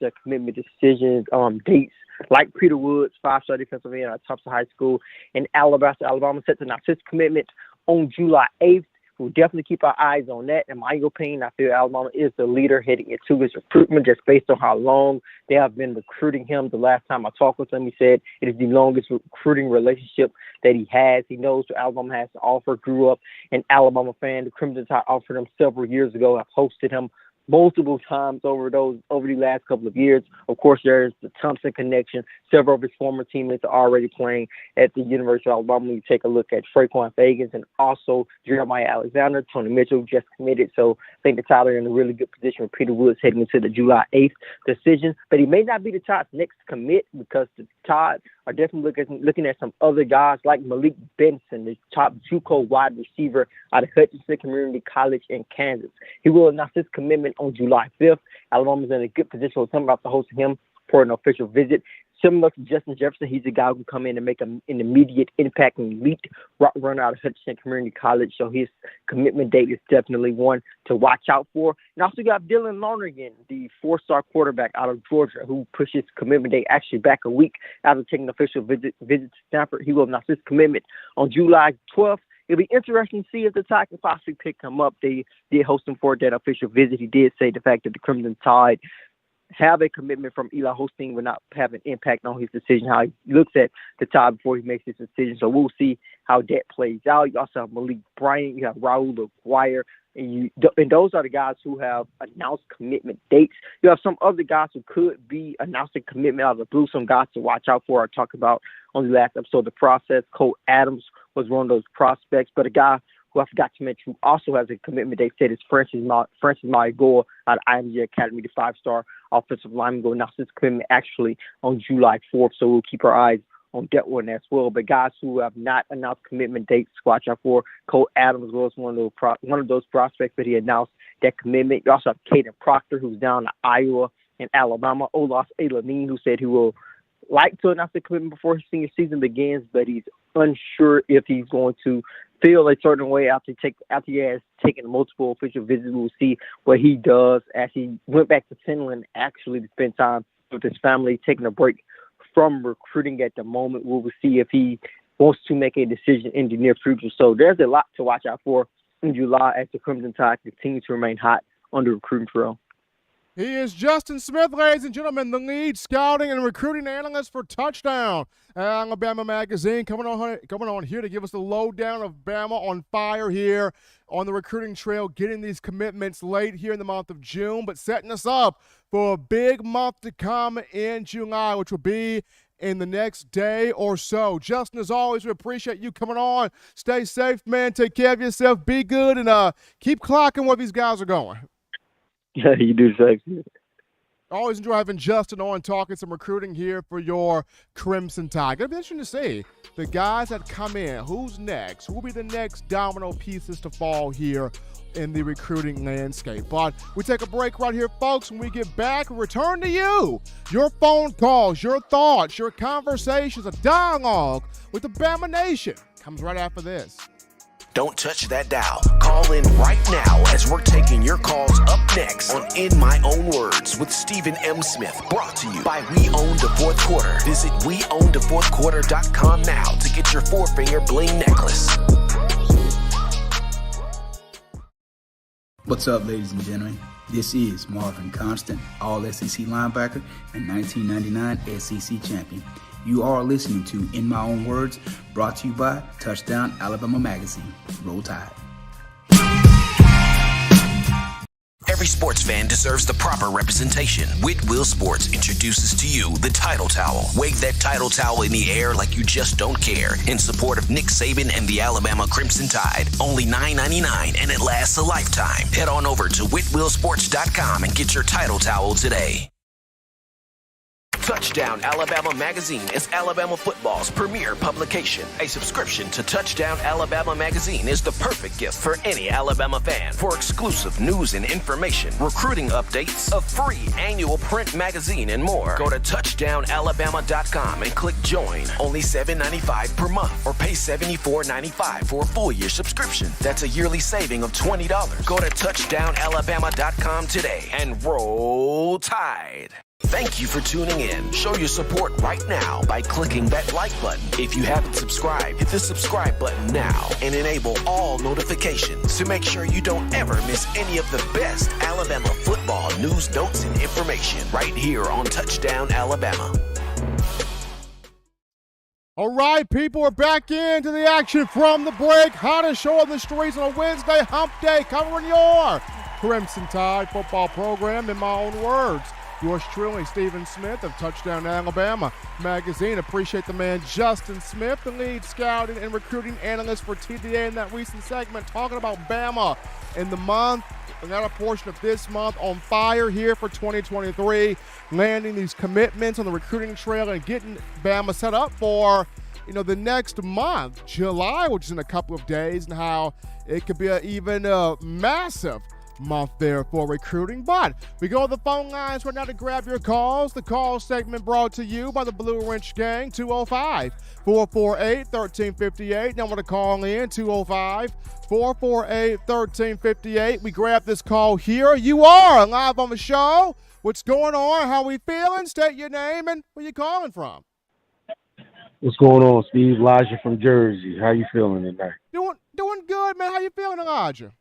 their commitment decisions, dates, like Peter Woods, 5-star defensive end at Thompson High School in Alabaster, Alabama, set to announce his commitment on July 8th. We'll definitely keep our eyes on that. In my opinion, I feel Alabama is the leader heading into his recruitment just based on how long they have been recruiting him. The last time I talked with him, he said it is the longest recruiting relationship that he has. He knows what Alabama has to offer, grew up an Alabama fan. The Crimson Tide offered him several years ago. I've hosted him multiple times over the last couple of years. Of course, there's the Thompson connection. Several of his former teammates are already playing at the University of Alabama. You take a look at Traquan Fagans and also Jeremiah Alexander. Tony Mitchell just committed. So I think the Tide are in a really good position with Peter Woods heading into the July 8th decision. But he may not be the Tide's next commit because the Tide are definitely looking at some other guys like Malik Benson, the top JUCO wide receiver out of Hutchinson Community College in Kansas. He will announce his commitment on July 5th. Alabama's in a good position with him after hosting him for an official visit. Similar to Justin Jefferson, he's a guy who can come in and make an immediate impact and elite route runner out of Hutchinson Community College. So his commitment date is definitely one to watch out for. And also got Dylan Lonergan, the 4-star quarterback out of Georgia, who pushed his commitment date actually back a week after taking an official visit to Stanford. He will announce his commitment on July 12th. It'll be interesting to see if the Tide can possibly pick him up. They did host him for that official visit. He did say the fact that the Crimson Tide have a commitment from Eli Hosting will not have an impact on his decision, how he looks at the Tide before he makes his decision. So we'll see how that plays out. You also have Malik Bryant, you have Raul Aguirre, and those are the guys who have announced commitment dates. You have some other guys who could be announcing commitment out of the blue, some guys to watch out for. I talked about on the last episode of The Process. Cole Adams was one of those prospects, but a guy who I forgot to mention who also has a commitment date set is Francis Maigor out of IMG Academy, the 5-star offensive lineman, going announce his commitment actually on July 4th. So we'll keep our eyes on that one as well. But guys who have not announced commitment dates, watch out for. Cole Adams was one of those prospects that he announced that commitment. You also have Caden Proctor, who's down to Iowa and Alabama. Olaf Elanine, who said he will like to announce the commitment before his senior season begins, but he's unsure if he's going to feel a certain way after he has taken multiple official visits. We'll see what he does as he went back to Finland actually to spend time with his family, taking a break from recruiting at the moment. We will see if he wants to make a decision in the near future. So there's a lot to watch out for in July as the Crimson Tide continue to remain hot on the recruiting trail. He is Justin Smith, ladies and gentlemen, the lead scouting and recruiting analyst for Touchdown Alabama Magazine, coming on here to give us the lowdown of Bama on fire here on the recruiting trail, getting these commitments late here in the month of June, but setting us up for a big month to come in July, which will be in the next day or so. Justin, as always, we appreciate you coming on. Stay safe, man. Take care of yourself. Be good, and keep clocking where these guys are going. Yeah, you do the same. Always enjoy having Justin on, talking some recruiting here for your Crimson Tide. It'll be interesting to see the guys that come in. Who's next? Who will be the next domino pieces to fall here in the recruiting landscape? But we take a break right here, folks. When we get back, we return to you. Your phone calls, your thoughts, your conversations, a dialogue with the Bama Nation comes right after this. Don't touch that dial. Call in right now as we're taking your calls up next on In My Own Words with Stephen M. Smith. Brought to you by We Own the Fourth Quarter. Visit WeOwnTheFourthQuarter.com now to get your four-finger bling necklace. What's up, ladies and gentlemen? This is Marvin Constant, All-SEC linebacker and 1999 SEC champion. You are listening to In My Own Words, brought to you by Touchdown Alabama Magazine. Roll Tide. Every sports fan deserves the proper representation. Whitwell Sports introduces to you the Title Towel. Wave that Title Towel in the air like you just don't care in support of Nick Saban and the Alabama Crimson Tide. Only $9.99 and it lasts a lifetime. Head on over to WhitwellSports.com and get your Title Towel today. Touchdown Alabama Magazine is Alabama football's premier publication. A subscription to Touchdown Alabama Magazine is the perfect gift for any Alabama fan. For exclusive news and information, recruiting updates, a free annual print magazine, and more, go to touchdownalabama.com and click join. Only $7.95 per month, or pay $74.95 for a full year subscription. That's a yearly saving of $20. Go to touchdownalabama.com today and roll Tide. Thank you for tuning in. Show your support right now by clicking that like button. If you haven't subscribed, hit the subscribe button now and enable all notifications to make sure you don't ever miss any of the best Alabama football news, notes, and information right here on Touchdown Alabama. All right, people, we're back into the action from the break. Hottest show on the streets on a Wednesday hump day, covering your Crimson Tide football program in my own words. Yours truly, Stephen Smith of Touchdown Alabama Magazine. Appreciate the man Justin Smith, the lead scouting and recruiting analyst for TDA in that recent segment, talking about Bama in the month, another portion of this month on fire here for 2023, landing these commitments on the recruiting trail and getting Bama set up for, the next month, July, which is in a couple of days, and how it could be even a massive month there for recruiting. But we go to the phone lines right now to grab your calls. The call segment brought to you by the Blue Wrench Gang, 205-448-1358. Now want to call in, 205-448-1358. We grab this call here. You are live on the show. What's going on? How we feeling? State your name and where you calling from. What's going on, Steve? Elijah from Jersey. How you feeling tonight? Doing good, man. How you feeling, Elijah?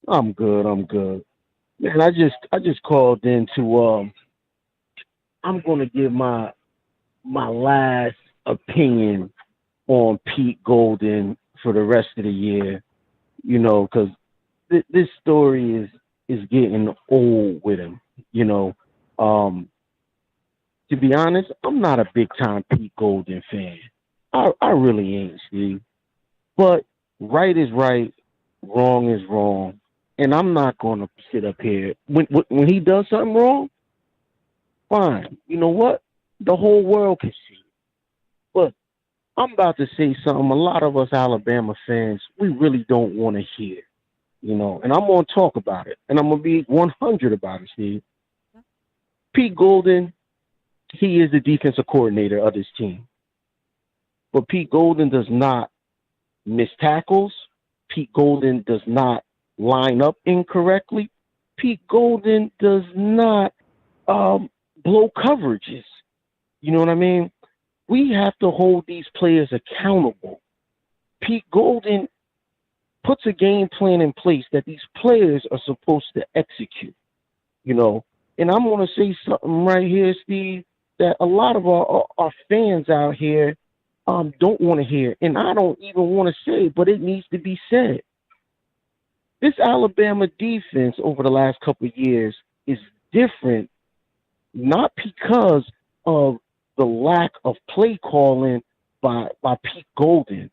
I'm good. Man, I just called in to I'm gonna give my last opinion on Pete Golden for the rest of the year, because this story is getting old with him, To be honest, I'm not a big time Pete Golden fan. I really ain't, Steve. But right is right, wrong is wrong. And I'm not going to sit up here. When he does something wrong, fine. You know what? The whole world can see it. But I'm about to say something a lot of us Alabama fans, we really don't want to hear. And I'm going to talk about it. And I'm going to be 100 about it, Steve. Pete Golden, he is the defensive coordinator of this team. but Pete Golden does not miss tackles. Pete Golden does not line up incorrectly. Pete Golden does not blow coverages. You know what I mean? We have to hold these players accountable. Pete Golden puts a game plan in place that these players are supposed to execute, you know. And I'm going to say something right here, Steve, that a lot of our fans out here don't want to hear. And I don't even want to say it, but it needs to be said. This Alabama defense over the last couple of years is different, not because of the lack of play calling by Pete Golden.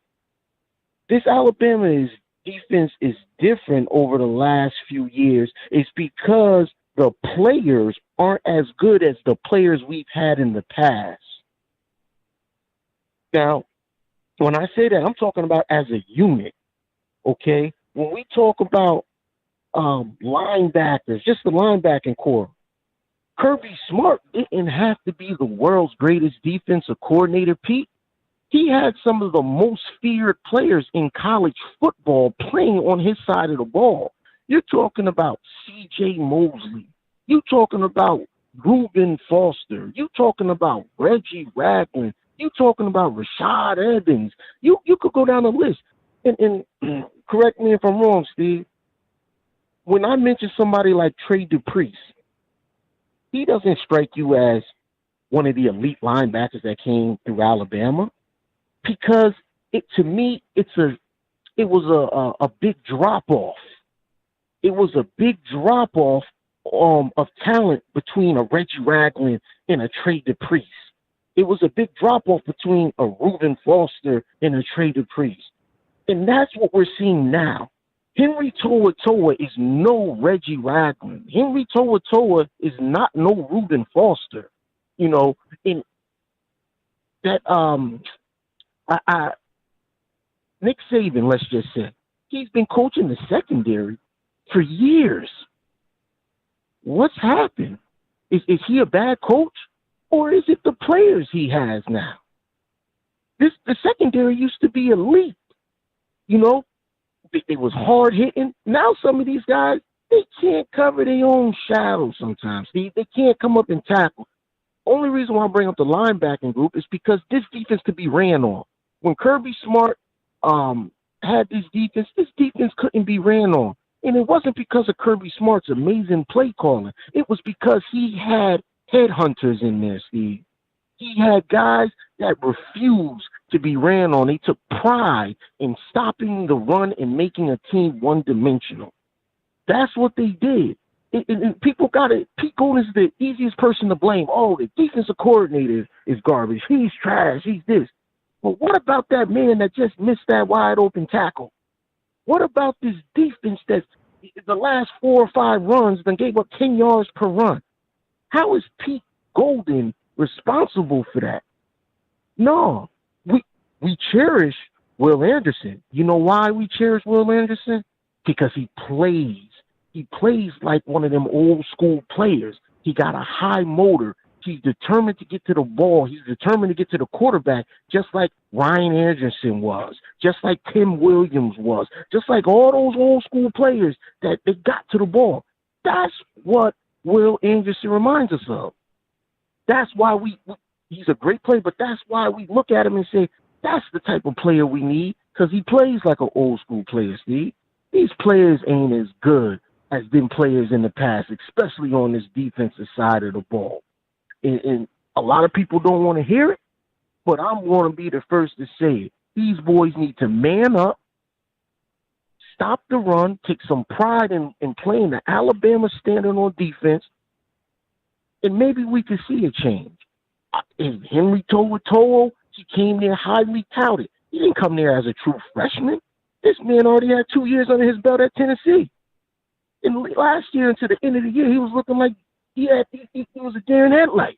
This Alabama defense is different over the last few years. It's because the players aren't as good as the players we've had in the past. Now, when I say that, I'm talking about as a unit, okay? When we talk about linebackers, just the linebacking core, Kirby Smart didn't have to be the world's greatest defensive coordinator, Pete. He had some of the most feared players in college football playing on his side of the ball. You're talking about C.J. Mosley. You're talking about Reuben Foster. You're talking about Reggie Ragland. You're talking about Rashad Evans. You could go down the list. And correct me if I'm wrong, Steve. When I mention somebody like Trey Dupree, he doesn't strike you as one of the elite linebackers that came through Alabama, because to me it was a big drop off. It was a big drop off of talent between a Reggie Ragland and a Trey Dupree. It was a big drop off between a Reuben Foster and a Trey Dupree. And that's what we're seeing now. Henry To'oTo'o is no Reggie Ragland. Henry To'oTo'o is not no Reuben Foster. You know, in that Nick Saban, let's just say, he's been coaching the secondary for years. What's happened? Is he a bad coach, or is it the players he has now? The secondary used to be elite. You know, it was hard hitting. Now some of these guys, they can't cover their own shadow sometimes. They can't come up and tackle. Only reason why I bring up the linebacking group is because this defense could be ran on. When Kirby Smart had this defense couldn't be ran on. And it wasn't because of Kirby Smart's amazing play calling. It was because he had headhunters in there, Steve. He had guys that refused to be ran on. They took pride in stopping the run and making a team one-dimensional. That's what they did. And people got it. Pete Golden is the easiest person to blame. Oh, the defensive coordinator is garbage. He's trash. He's this. But what about that man that just missed that wide-open tackle? What about this defense that the last 4 or 5 runs then gave up 10 yards per run? How is Pete Golden responsible for that? No, we cherish Will Anderson. You know why we cherish Will Anderson? Because he plays. He plays like one of them old school players. He got a high motor. He's determined to get to the ball. He's determined to get to the quarterback, just like Ryan Anderson was, just like Tim Williams was, just like all those old school players that they got to the ball. That's what Will Anderson reminds us of. That's why he's a great player, but that's why we look at him and say, that's the type of player we need, because he plays like an old school player, Steve. These players ain't as good as them players in the past, especially on this defensive side of the ball. And a lot of people don't want to hear it, but I'm going to be the first to say it. These boys need to man up, stop the run, take some pride in playing the Alabama standard on defense, and maybe we can see a change. And Henry To'oTo'o, he came there highly touted. He didn't come there as a true freshman. This man already had 2 years under his belt at Tennessee. And last year, until the end of the year, he was looking like he was a deer in headlights.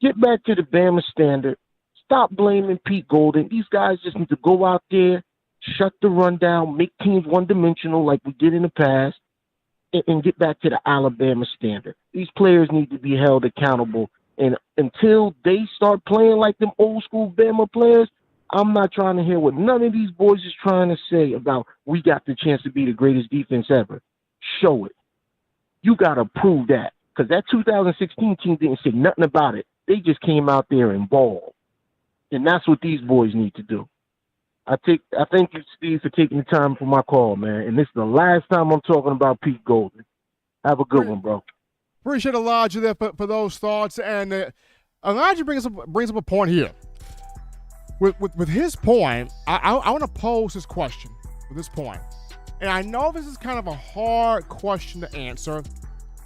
Get back to the Bama standard. Stop blaming Pete Golden. These guys just need to go out there, shut the run down, make teams one-dimensional like we did in the past, and get back to the Alabama standard. These players need to be held accountable, And until they start playing like them old school Bama players, I'm not trying to hear what none of these boys is trying to say about we got the chance to be the greatest defense ever. Show it. You got to prove that. Because that 2016 team didn't say nothing about it. They just came out there and balled. And that's what these boys need to do. I thank you, Steve, for taking the time for my call, man. And this is the last time I'm talking about Pete Golden. Have a good one, bro. Appreciate Elijah there for those thoughts. And Elijah brings up a point here. With his point, I want to pose this question with this point. And I know this is kind of a hard question to answer,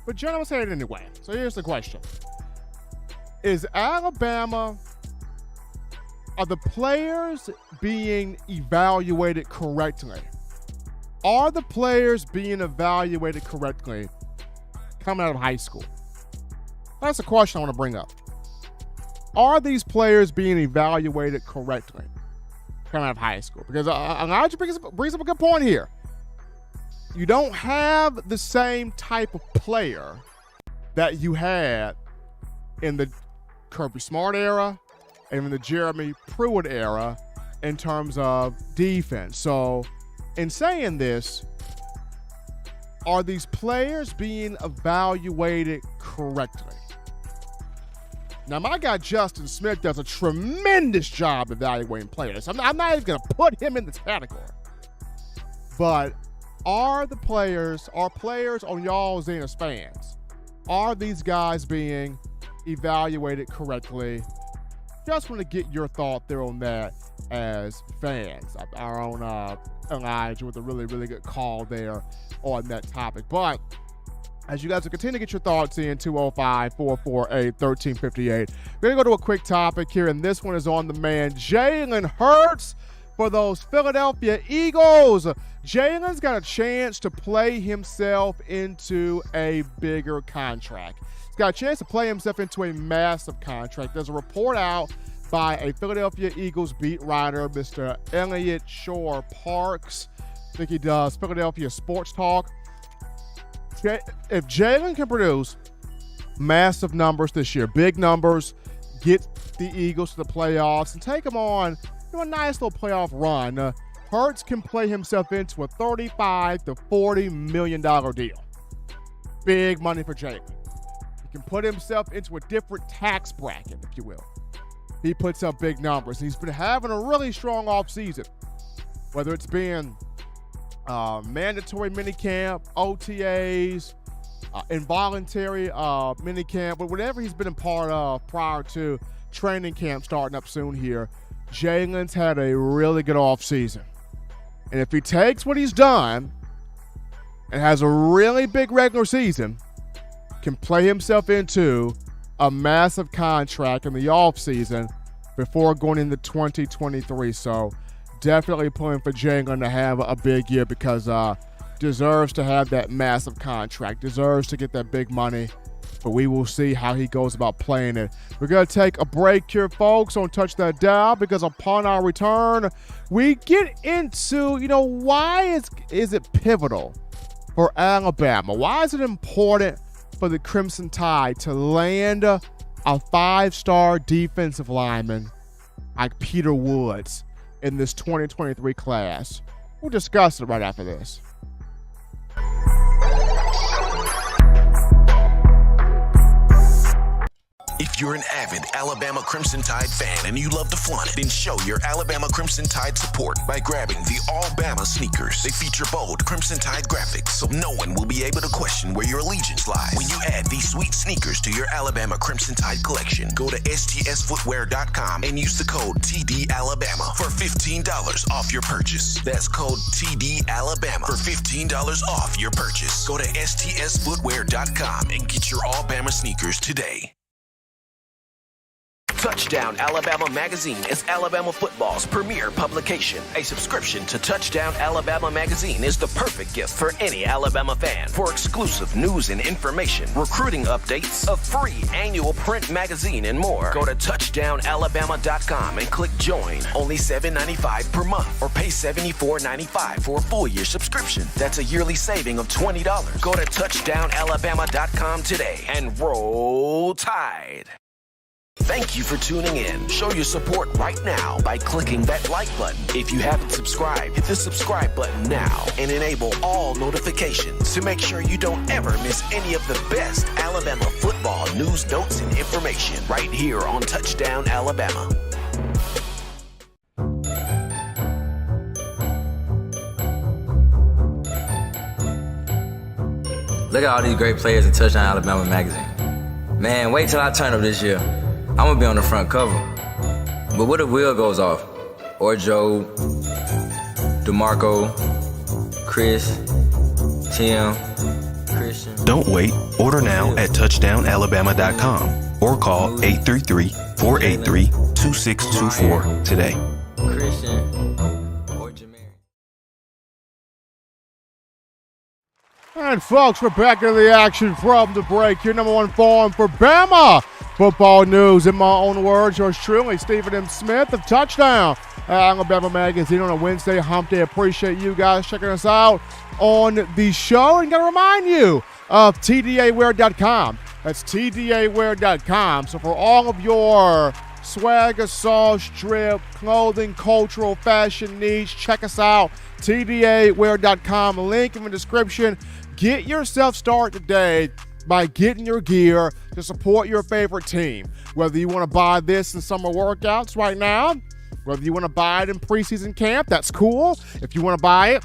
but Jen, I'll say it anyway. So here's the question. Is Alabama, are the players being evaluated correctly? Are the players being evaluated correctly coming out of high school? That's a question I want to bring up. Are these players being evaluated correctly coming out of high school? Because Elijah brings up a good point here. You don't have the same type of player that you had in the Kirby Smart era and in the Jeremy Pruitt era in terms of defense. So in saying this, are these players being evaluated correctly? Now, my guy Justin Smith does a tremendous job evaluating players. I'm not even going to put him in this category. But are players on y'all's end as fans, are these guys being evaluated correctly? Just want to get your thought there on that as fans. Our own Elijah with a really, really good call there on that topic. But as you guys will continue to get your thoughts in, 205-448-1358. We're going to go to a quick topic here, and this one is on the man Jaylen Hurts for those Philadelphia Eagles. Jaylen's got a chance to play himself into a bigger contract. He's got a chance to play himself into a massive contract. There's a report out by a Philadelphia Eagles beat writer, Mr. Elliot Shore Parks. I think he does Philadelphia Sports Talk. If Jaylen can produce massive numbers this year, big numbers, get the Eagles to the playoffs, and take them on a nice little playoff run, Hurts can play himself into a $35 to $40 million deal. Big money for Jaylen. He can put himself into a different tax bracket, if you will. He puts up big numbers. He's been having a really strong offseason, whether it's been mandatory minicamp, OTAs, involuntary minicamp, but whatever he's been a part of prior to training camp starting up soon here, Jaylen's had a really good offseason. And if he takes what he's done and has a really big regular season, can play himself into a massive contract in the offseason before going into 2023. So definitely pulling for Jaylen to have a big year because deserves to have that massive contract, deserves to get that big money. But we will see how he goes about playing it. We're going to take a break here, folks, on Touch That Dial, because upon our return, we get into, why is it pivotal for Alabama? Why is it important for the Crimson Tide to land a 5-star defensive lineman like Peter Woods in this 2023 class? We'll discuss it right after this. If you're an avid Alabama Crimson Tide fan and you love to flaunt it, then show your Alabama Crimson Tide support by grabbing the All-Bama sneakers. They feature bold Crimson Tide graphics, so no one will be able to question where your allegiance lies. When you add these sweet sneakers to your Alabama Crimson Tide collection, go to stsfootwear.com and use the code TDAlabama for $15 off your purchase. That's code TDAlabama for $15 off your purchase. Go to stsfootwear.com and get your All-Bama sneakers today. Touchdown Alabama Magazine is Alabama football's premier publication. A subscription to Touchdown Alabama Magazine is the perfect gift for any Alabama fan. For exclusive news and information, recruiting updates, a free annual print magazine, and more, go to touchdownalabama.com and click join. Only $7.95 per month, or pay $74.95 for a full year subscription. That's a yearly saving of $20. Go to touchdownalabama.com today and roll Tide. Thank you for tuning in. Show your support right now by clicking that like button. If you haven't subscribed, hit the subscribe button now and enable all notifications to make sure you don't ever miss any of the best Alabama football news, notes, and information right here on Touchdown Alabama. Look at all these great players in Touchdown Alabama magazine. Man, wait till I turn up this year. I'm gonna be on the front cover. But what if Will goes off? Or Joe, DeMarco, Chris, Tim, Christian. Don't wait. Order now at touchdownalabama.com or call 833-483-2624 today. Christian, or Jameer. And folks, we're back into the action from the break. Your number one forum for Bama football news. In my own words, yours truly, Stephen M. Smith of Touchdown Alabama Magazine on a Wednesday hump day. Appreciate you guys checking us out on the show. And gotta remind you of TDAwear.com. That's TDAwear.com. So for all of your swagger, sauce, drip, clothing, cultural, fashion needs, check us out. TDAwear.com. Link in the description. Get yourself started today by getting your gear to support your favorite team. Whether you want to buy this in summer workouts right now, whether you want to buy it in preseason camp, that's cool. If you want to buy it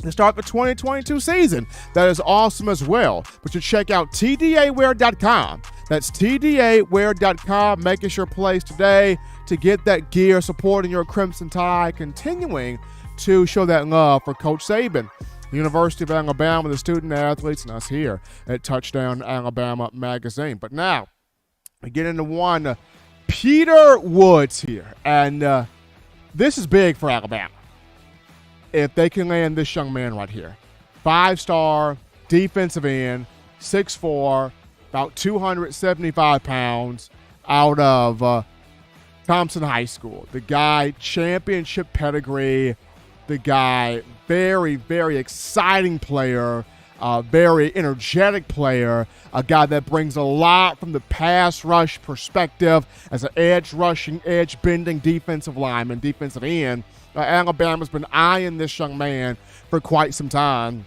to start the 2022 season, that is awesome as well. But you check out TDAwear.com. That's TDAwear.com. Make it your place today to get that gear, supporting your Crimson Tide, continuing to show that love for Coach Saban, the University of Alabama, the student athletes, and us here at Touchdown Alabama Magazine. But now, we get into one, Peter Woods here. And this is big for Alabama if they can land this young man right here. 5-star defensive end, 6'4", about 275 pounds, out of Thompson High School. The guy, championship pedigree. The guy, very, very exciting player, very energetic player, a guy that brings a lot from the pass rush perspective as an edge-rushing, edge-bending defensive lineman, defensive end. Alabama's been eyeing this young man for quite some time.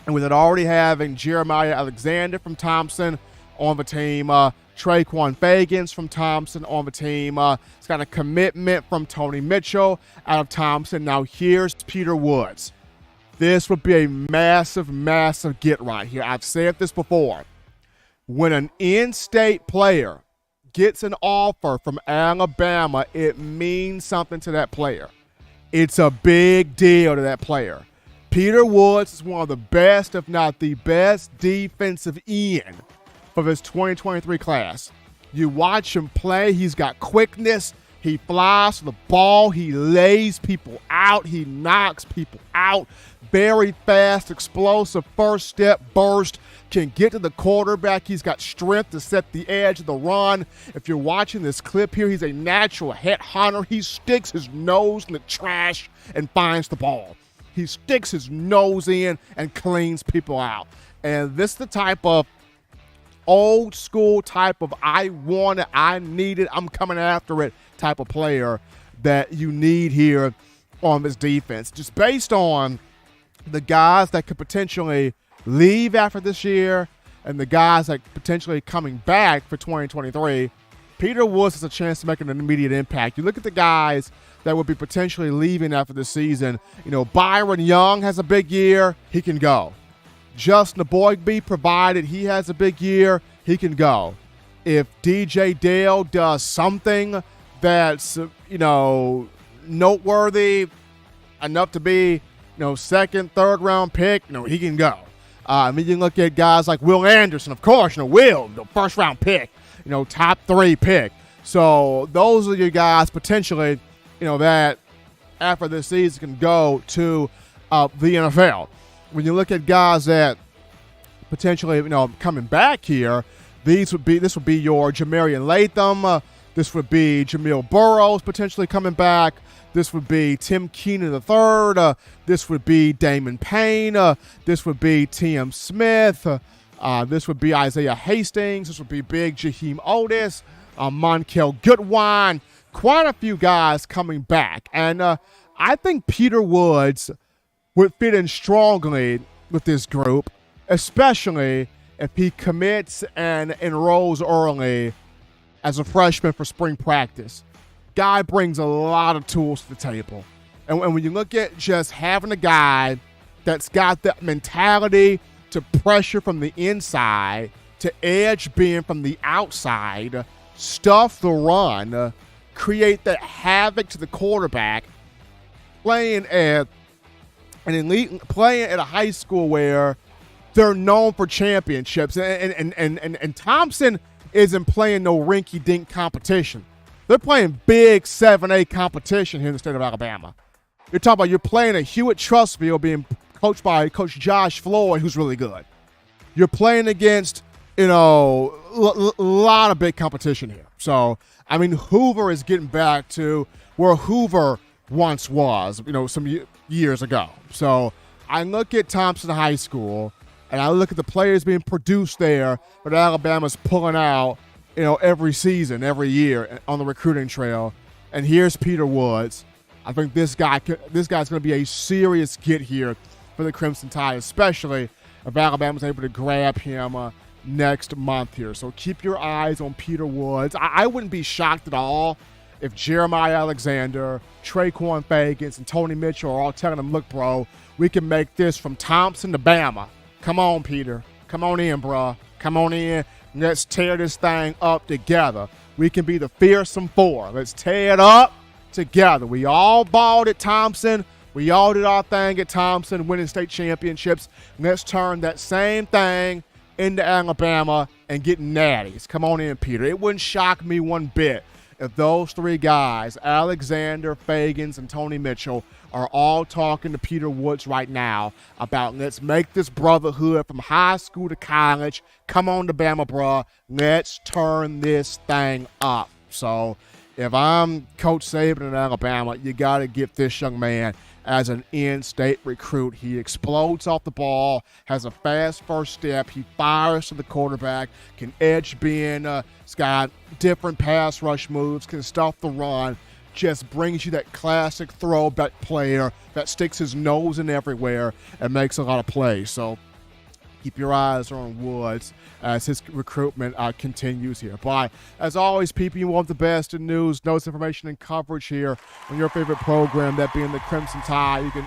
And with it already having Jeremiah Alexander from Thompson on the team, Traquan Fagans from Thompson on the team. It's got a commitment from Tony Mitchell out of Thompson. Now here's Peter Woods. This would be a massive, massive get right here. I've said this before. When an in-state player gets an offer from Alabama, it means something to that player. It's a big deal to that player. Peter Woods is one of the best, if not the best, defensive end of his 2023 class. You watch him play, he's got quickness, he flies to the ball, he lays people out, he knocks people out. Very fast, explosive, first step burst, can get to the quarterback. He's got strength to set the edge of the run. If you're watching this clip here, he's a natural headhunter. He sticks his nose in the trash and finds the ball. He sticks his nose in and cleans people out. And this is the type of old school type of I want it, I need it, I'm coming after it type of player that you need here on this defense. Just based on the guys that could potentially leave after this year and the guys that potentially coming back for 2023, Peter Woods has a chance to make an immediate impact. You look at the guys that would be potentially leaving after the season. You know, Byron Young has a big year, he can go. Justin Boygby, provided he has a big year, he can go. If DJ Dale does something that's, noteworthy enough to be, second, third round pick, he can go. You can look at guys like Will Anderson, of course, Will, first round pick, top 3 pick. So those are your guys potentially, that after this season can go to the NFL. When you look at guys that potentially, coming back here, this would be your Jamarian Latham. This would be Jamil Burrows potentially coming back. This would be Tim Keenan III. This would be Damon Payne. This would be T.M. Smith. This would be Isaiah Hastings. This would be big Jaheim Otis. Monkel Goodwine, quite a few guys coming back. And I think Peter Woods would fit in strongly with this group, especially if he commits and enrolls early as a freshman for spring practice. Guy brings a lot of tools to the table. And when you look at just having a guy that's got that mentality to pressure from the inside, to edge being from the outside, stuff the run, create that havoc to the quarterback, playing at a high school where they're known for championships. And Thompson isn't playing no rinky-dink competition. They're playing big 7A competition here in the state of Alabama. You're playing at Hewitt-Trussville being coached by Coach Josh Floyd, who's really good. You're playing against, a lot of big competition here. So, Hoover is getting back to where Hoover once was, some years ago. So I look at Thompson High School, and I look at the players being produced there, but Alabama's pulling out, every season, every year on the recruiting trail. And here's Peter Woods. I think this guy's going to be a serious get here for the Crimson Tide, especially if Alabama's able to grab him next month here. So keep your eyes on Peter Woods. I wouldn't be shocked at all if Jeremiah Alexander, Traquan Fagans, and Tony Mitchell are all telling him, look, bro, we can make this from Thompson to Bama. Come on, Peter. Come on in, bro. Come on in. Let's tear this thing up together. We can be the fearsome four. Let's tear it up together. We all balled at Thompson. We all did our thing at Thompson, winning state championships. Let's turn that same thing into Alabama and get natties. Come on in, Peter. It wouldn't shock me one bit if those three guys, Alexander, Fagans, and Tony Mitchell, are all talking to Peter Woods right now about let's make this brotherhood from high school to college. Come on to Bama, bruh. Let's turn this thing up. So if I'm Coach Saban in Alabama, you got to get this young man as an in-state recruit. He explodes off the ball, has a fast first step. He fires to the quarterback, can edge being. He's got different pass rush moves, can stuff the run. Just brings you that classic throwback player that sticks his nose in everywhere and makes a lot of plays. So keep your eyes on Woods as his recruitment continues here. But as always, people, you want the best in news, notes, information, and coverage here on your favorite program, that being the Crimson Tide. You can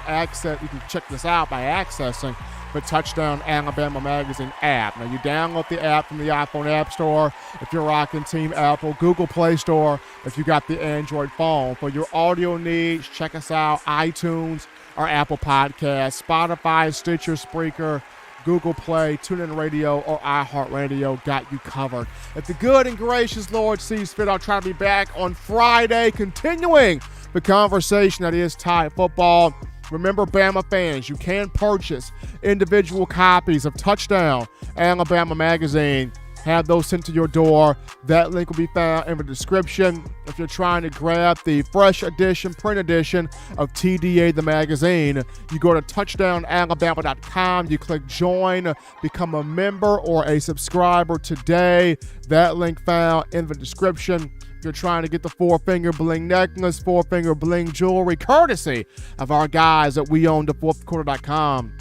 check this out by accessing the Touchdown Alabama Magazine app. Now, you download the app from the iPhone App Store if you're rocking Team Apple, Google Play Store if you got the Android phone. For your audio needs, check us out, iTunes or Apple Podcasts, Spotify, Stitcher, Spreaker, Google Play, TuneIn Radio, or iHeartRadio. Got you covered. If the good and gracious Lord sees fit, I'll try to be back on Friday, continuing the conversation that is Tide football. Remember, Bama fans, you can purchase individual copies of Touchdown Alabama Magazine. Have those sent to your door. That link will be found in the description. If you're trying to grab the fresh edition, print edition of TDA the magazine, you go to touchdownalabama.com. You click join, become a member or a subscriber today. That link found in the description. If you're trying to get the 4-finger bling necklace, 4-finger bling jewelry, courtesy of our guys at weownthefourthquarter.com.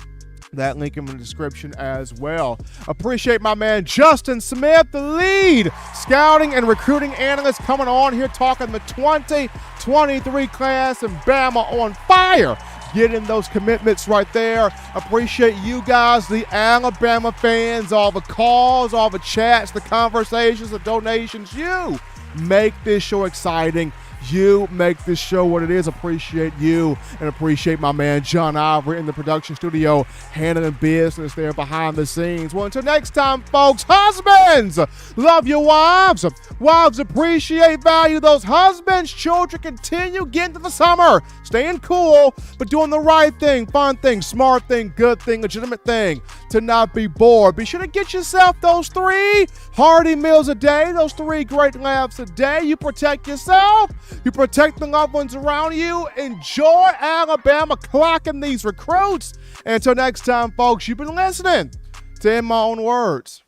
That link in the description as well. Appreciate my man Justin Smith, the lead scouting and recruiting analyst, coming on here talking the 2023 class and Bama on fire. Getting those commitments right there. Appreciate you guys, the Alabama fans, all the calls, all the chats, the conversations, the donations. You make this show exciting. You make this show what it is. Appreciate you and appreciate my man John Ivory in the production studio handling business there behind the scenes. Well, until next time, folks, husbands, love your wives. Wives appreciate, value those husbands. Children, continue getting to the summer. Staying cool, but doing the right thing, fun thing, smart thing, good thing, legitimate thing, to not be bored. Be sure to get yourself those 3 hearty meals a day, those 3 great laughs a day. You protect yourself. You protect the loved ones around you. Enjoy Alabama clocking these recruits. And until next time, folks, you've been listening to In My Own Words.